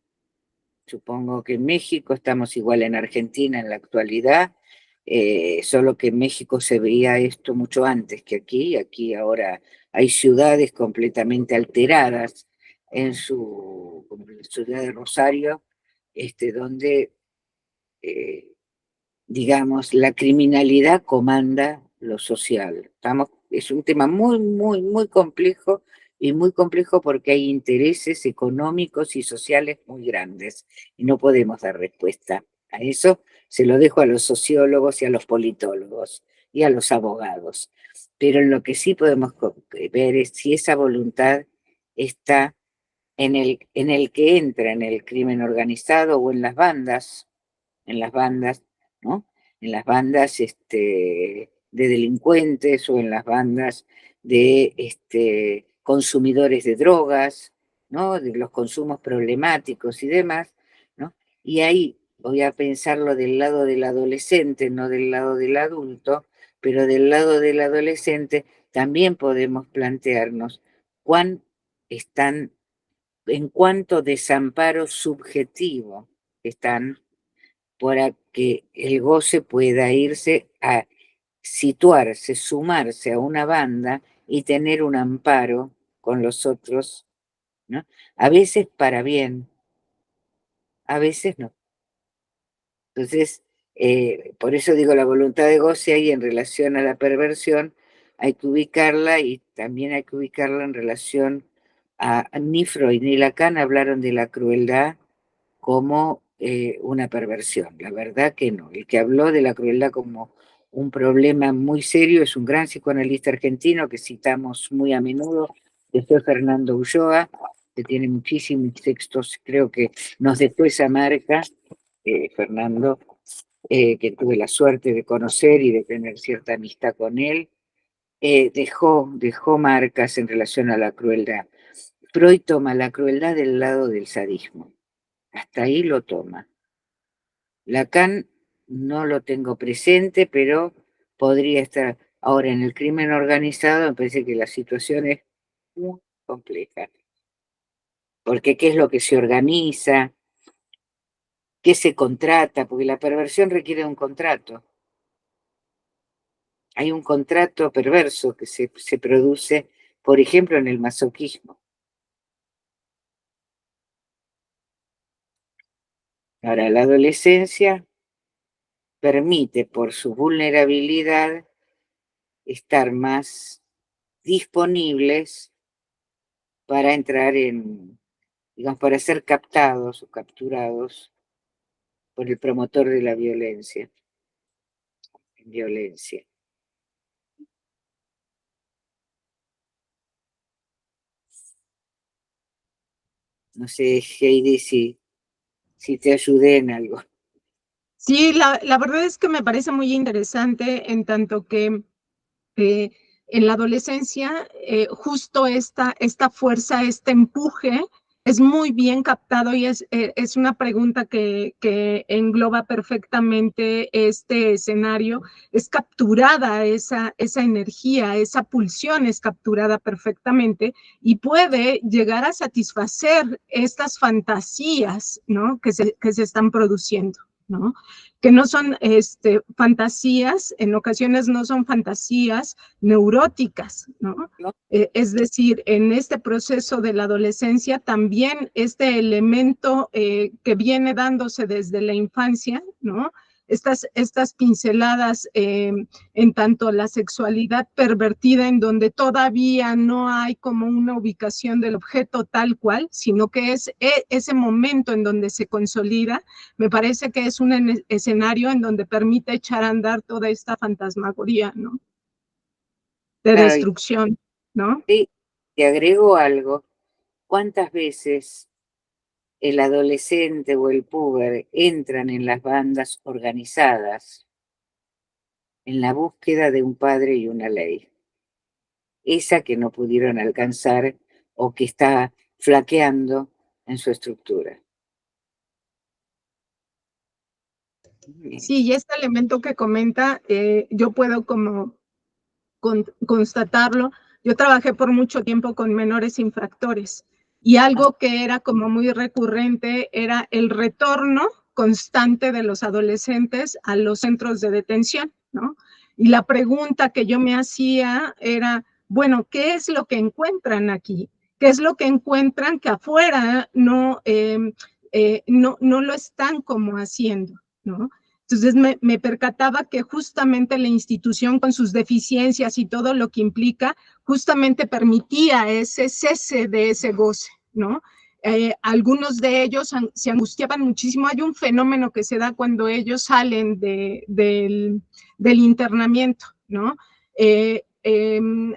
supongo que en México, estamos igual en Argentina en la actualidad, solo que en México se veía esto mucho antes que aquí ahora hay ciudades completamente alteradas como la ciudad de Rosario, donde, digamos, la criminalidad comanda lo social. Es un tema muy, muy, muy complejo, y muy complejo porque hay intereses económicos y sociales muy grandes, y no podemos dar respuesta a eso. Se lo dejo a los sociólogos y a los politólogos y a los abogados. Pero en lo que sí podemos ver es si esa voluntad está en el que entra en el crimen organizado o en las bandas, ¿no? En las bandas de delincuentes o en las bandas de consumidores de drogas, ¿no? De los consumos problemáticos y demás, ¿no? Y ahí voy a pensarlo del lado del adolescente, no del lado del adulto, pero del lado del adolescente también podemos plantearnos en cuánto desamparo subjetivo están para que el goce pueda irse a situarse, sumarse a una banda y tener un amparo con los otros, ¿no? A veces para bien, a veces no. Entonces, Por eso digo, la voluntad de goce ahí en relación a la perversión, hay que ubicarla y también hay que ubicarla en relación a ni Freud ni Lacan hablaron de la crueldad como una perversión. La verdad que no. El que habló de la crueldad como un problema muy serio es un gran psicoanalista argentino que citamos muy a menudo, que fue Fernando Ulloa, que tiene muchísimos textos, creo que nos dejó esa marca, Fernando, que tuve la suerte de conocer y de tener cierta amistad con él, dejó marcas en relación a la crueldad. Freud toma la crueldad del lado del sadismo. Hasta ahí lo toma. Lacan no lo tengo presente, pero podría estar. Ahora, en el crimen organizado, me parece que la situación es muy compleja. Porque ¿qué es lo que se organiza? ¿Qué se contrata? Porque la perversión requiere un contrato. Hay un contrato perverso que se produce, por ejemplo, en el masoquismo. Ahora, la adolescencia permite, por su vulnerabilidad, estar más disponibles para entrar en, digamos, para ser captados o capturados por el promotor de la violencia. Violencia. No sé, Heidi, si te ayudé en algo. Sí, la verdad es que me parece muy interesante en tanto que en la adolescencia justo esta fuerza, este empuje es muy bien captado y es una pregunta que engloba perfectamente este escenario. Es capturada esa energía, esa pulsión es capturada perfectamente y puede llegar a satisfacer estas fantasías, ¿no? que se están produciendo, ¿no? Que no son fantasías, en ocasiones no son fantasías neuróticas, ¿no? ¿No? Es decir, en este proceso de la adolescencia también este elemento que viene dándose desde la infancia, ¿no? Estas pinceladas en tanto la sexualidad pervertida en donde todavía no hay como una ubicación del objeto tal cual, sino que es ese momento en donde se consolida, me parece que es un escenario en donde permite echar a andar toda esta fantasmagoría, ¿no? De Claro, destrucción, ¿no? y te agrego algo. ¿Cuántas veces el adolescente o el puber entran en las bandas organizadas en la búsqueda de un padre y una ley? Esa que no pudieron alcanzar o que está flaqueando en su estructura. Sí, y este elemento que comenta, yo puedo como constatarlo. Yo trabajé por mucho tiempo con menores infractores y algo que era como muy recurrente era el retorno constante de los adolescentes a los centros de detención, ¿no? Y la pregunta que yo me hacía era, bueno, ¿qué es lo que encuentran aquí? ¿Qué es lo que encuentran que afuera no lo están como haciendo, ¿no? Entonces me percataba que justamente la institución con sus deficiencias y todo lo que implica, justamente permitía ese cese de ese goce, ¿no? Algunos de ellos se angustiaban muchísimo. Hay un fenómeno que se da cuando ellos salen del internamiento, ¿no?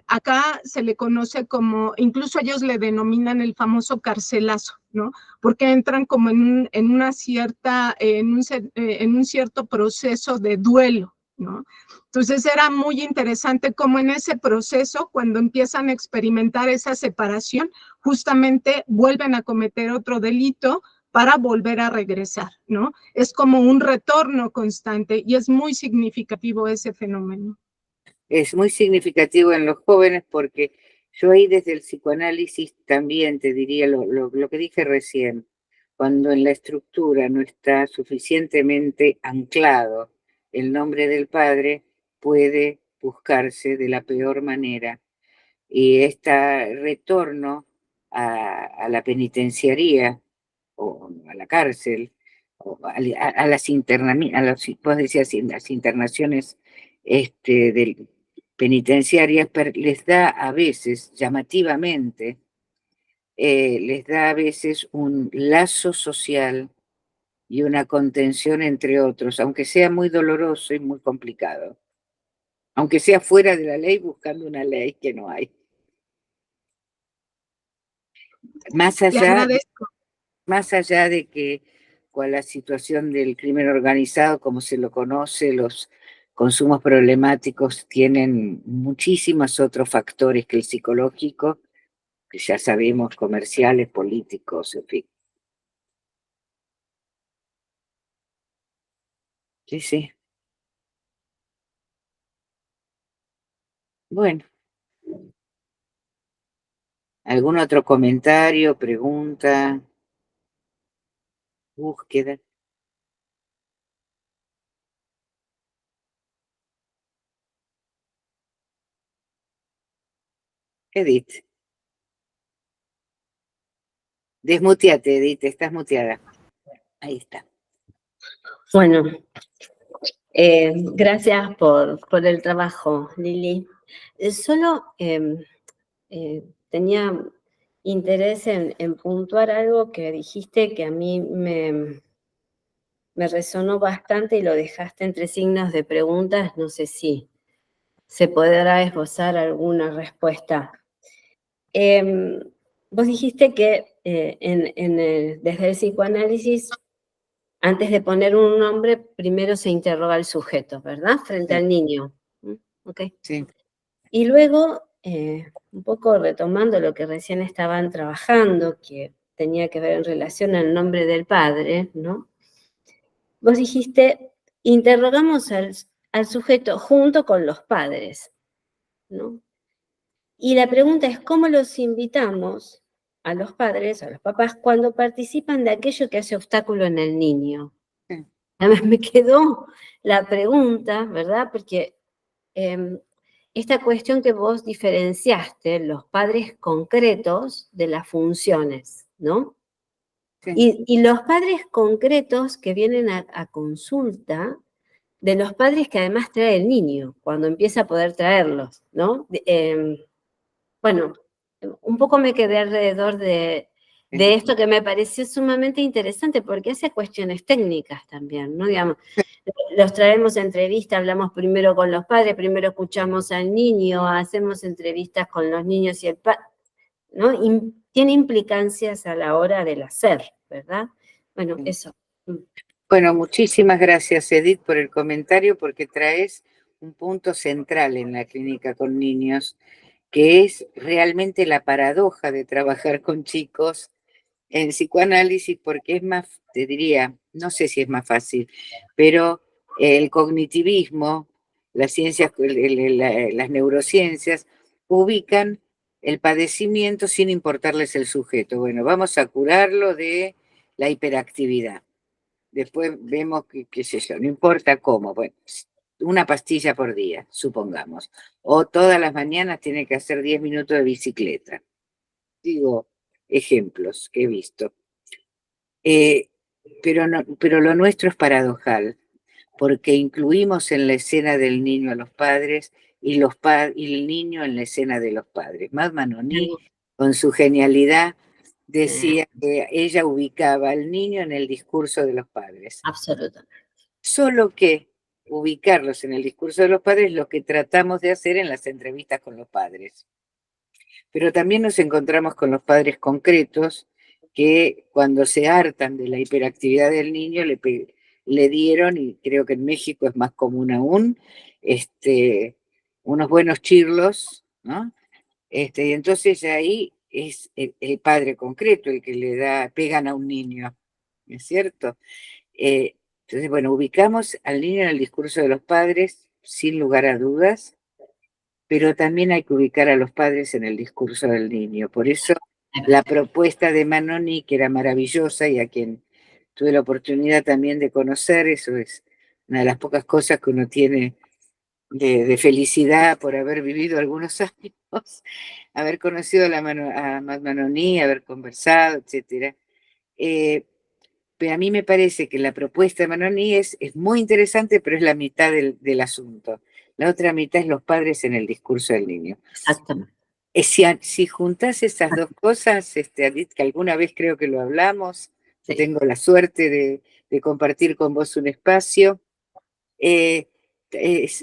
Acá se le conoce como, incluso ellos le denominan el famoso carcelazo, ¿no? Porque entran como en un cierto proceso de duelo, ¿no? Entonces era muy interesante cómo en ese proceso, cuando empiezan a experimentar esa separación, justamente vuelven a cometer otro delito para volver a regresar, ¿no? Es como un retorno constante y es muy significativo ese fenómeno. Es muy significativo en los jóvenes porque yo ahí desde el psicoanálisis también te diría lo que dije recién, cuando en la estructura no está suficientemente anclado el nombre del padre, puede buscarse de la peor manera. Y este retorno a la penitenciaría o a la cárcel a las vos decías, las internaciones penitenciarias, les da a veces, llamativamente, les da a veces un lazo social y una contención entre otros, aunque sea muy doloroso y muy complicado, aunque sea fuera de la ley, buscando una ley que no hay. Más Le allá, agradezco. más allá de que con la situación del crimen organizado, como se lo conoce, los consumos problemáticos tienen muchísimos otros factores que el psicológico, que ya sabemos, comerciales, políticos, en fin. Sí, sí. Bueno, ¿algún otro comentario, pregunta, búsqueda? Edith. Desmuteate, Edith, estás muteada. Ahí está. Bueno, gracias por el trabajo, Lili. Solo tenía interés en puntuar algo que dijiste que a mí me resonó bastante y lo dejaste entre signos de preguntas. No sé si se podrá esbozar alguna respuesta. Vos dijiste que desde el psicoanálisis, antes de poner un nombre, primero se interroga al sujeto, ¿verdad? Frente al niño. ¿Ok? Sí. Y luego, un poco retomando lo que recién estaban trabajando, que tenía que ver en relación al nombre del padre, ¿no? Vos dijiste, interrogamos al sujeto junto con los padres, ¿no? Y la pregunta es, ¿cómo los invitamos a los padres, a los papás, cuando participan de aquello que hace obstáculo en el niño? Sí. Además me quedó la pregunta, ¿verdad? Porque esta cuestión que vos diferenciaste, los padres concretos de las funciones, ¿no? Sí. Y los padres concretos que vienen a consulta, de los padres que además trae el niño, cuando empieza a poder traerlos, ¿no? Bueno, un poco me quedé alrededor de esto que me pareció sumamente interesante, porque hace cuestiones técnicas también, ¿no? Digamos, los traemos a entrevista, hablamos primero con los padres, primero escuchamos al niño, hacemos entrevistas con los niños y el padre, ¿no? Tiene implicancias a la hora del hacer, ¿verdad? Bueno, eso. Bueno, muchísimas gracias, Edith, por el comentario, porque traes un punto central en la clínica con niños, que es realmente la paradoja de trabajar con chicos en psicoanálisis, porque es más, te diría, no sé si es más fácil, pero el cognitivismo, las ciencias, las neurociencias, ubican el padecimiento sin importarles el sujeto. Bueno, vamos a curarlo de la hiperactividad. Después vemos qué sé yo, no importa cómo, bueno, una pastilla por día, supongamos. O todas las mañanas tiene que hacer 10 minutos de bicicleta. Digo, ejemplos que he visto. Pero lo nuestro es paradojal, porque incluimos en la escena del niño a los padres y el niño en la escena de los padres. Mad Manoni, con su genialidad, decía que ella ubicaba al niño en el discurso de los padres. Absolutamente. Solo que ubicarlos en el discurso de los padres es lo que tratamos de hacer en las entrevistas con los padres. Pero también nos encontramos con los padres concretos que cuando se hartan de la hiperactividad del niño le dieron, y creo que en México es más común aún, unos buenos chirlos, ¿no? Y entonces ahí es el padre concreto el que pegan a un niño, ¿no es cierto? Entonces, bueno, ubicamos al niño en el discurso de los padres, sin lugar a dudas, pero también hay que ubicar a los padres en el discurso del niño. Por eso la propuesta de Manoni, que era maravillosa y a quien tuve la oportunidad también de conocer, eso es una de las pocas cosas que uno tiene de felicidad por haber vivido algunos años, haber conocido a Manoni, haber conversado, etc. Pero a mí me parece que la propuesta de Manoni es muy interesante, pero es la mitad del asunto. La otra mitad es los padres en el discurso del niño. Exactamente. Si juntás esas dos cosas, Adit, que alguna vez creo que lo hablamos, Sí. tengo la suerte de compartir con vos un espacio.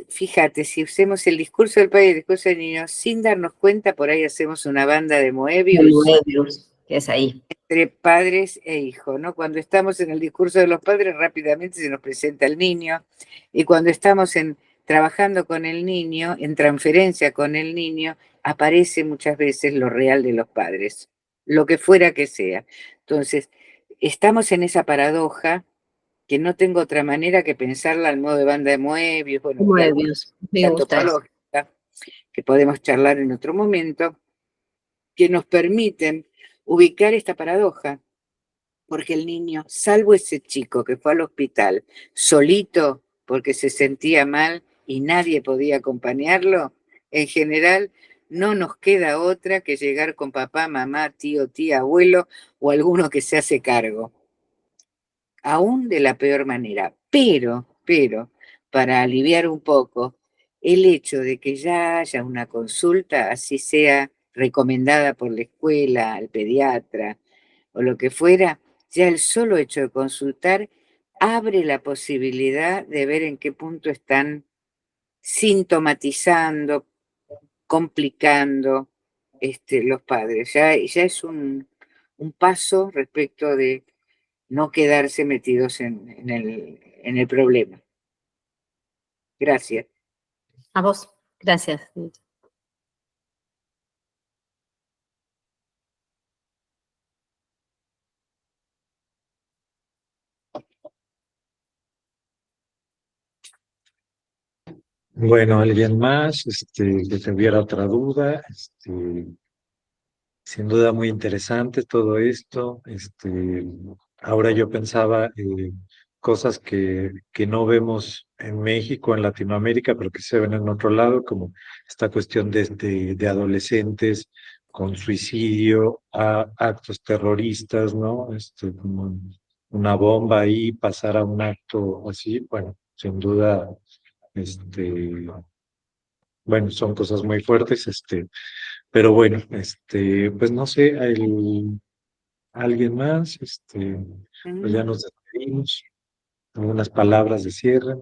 Fíjate, si usemos el discurso del padre y el discurso del niño sin darnos cuenta, por ahí hacemos una banda de Moebius Que es ahí. entre padres e hijos, ¿no? Cuando estamos en el discurso de los padres, rápidamente se nos presenta el niño, y cuando estamos trabajando con el niño, en transferencia con el niño, aparece muchas veces lo real de los padres, lo que fuera que sea. Entonces, estamos en esa paradoja que no tengo otra manera que pensarla al modo de banda de Moebius, bueno, y alguna Moebius. Me gusta eso. topológica que podemos charlar en otro momento, que nos permiten ubicar esta paradoja, porque el niño, salvo ese chico que fue al hospital solito porque se sentía mal y nadie podía acompañarlo, en general no nos queda otra que llegar con papá, mamá, tío, tía, abuelo o alguno que se hace cargo, aún de la peor manera. Pero, para aliviar un poco, el hecho de que ya haya una consulta, así sea recomendada por la escuela, al pediatra o lo que fuera, ya el solo hecho de consultar abre la posibilidad de ver en qué punto están sintomatizando, complicando los padres. Ya es un paso respecto de no quedarse metidos en el problema. Gracias. A vos. Gracias. Bueno, alguien más, que tuviera otra duda, sin duda muy interesante todo esto. Ahora yo pensaba cosas que no vemos en México, en Latinoamérica, pero que se ven en otro lado, como esta cuestión de adolescentes con suicidio, actos terroristas, ¿no? Como una bomba ahí, pasar a un acto así, bueno, sin duda, bueno, son cosas muy fuertes, pero bueno, pues no sé, alguien más, pues ya nos despedimos, algunas palabras de cierre.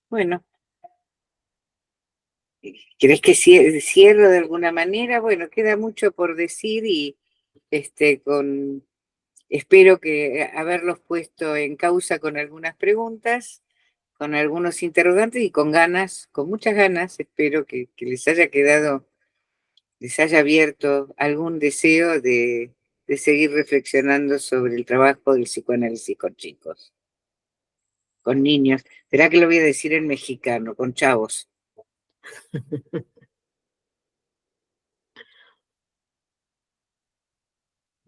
Bueno, ¿querés que cierro de alguna manera? Bueno, queda mucho por decir y espero que haberlos puesto en causa con algunas preguntas, con algunos interrogantes y con ganas, con muchas ganas, espero que les haya quedado, les haya abierto algún deseo de seguir reflexionando sobre el trabajo del psicoanálisis con chicos, con niños. ¿Será que lo voy a decir en mexicano? Con chavos.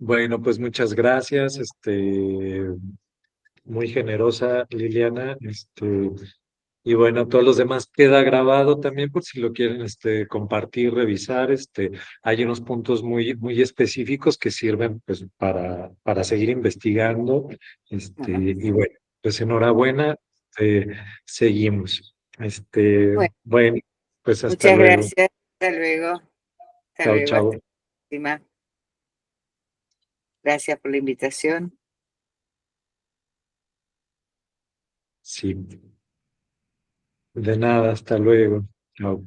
Bueno, pues muchas gracias, muy generosa Liliana, y bueno, todos los demás queda grabado también por si lo quieren, compartir, revisar, hay unos puntos muy específicos que sirven, pues, para seguir investigando, y bueno, pues enhorabuena, seguimos, Bueno, bueno, pues hasta muchas luego, gracias. Hasta luego. Hasta chao, luego. Hasta chao, la próxima. Gracias por la invitación. sí, de nada, hasta luego, chao.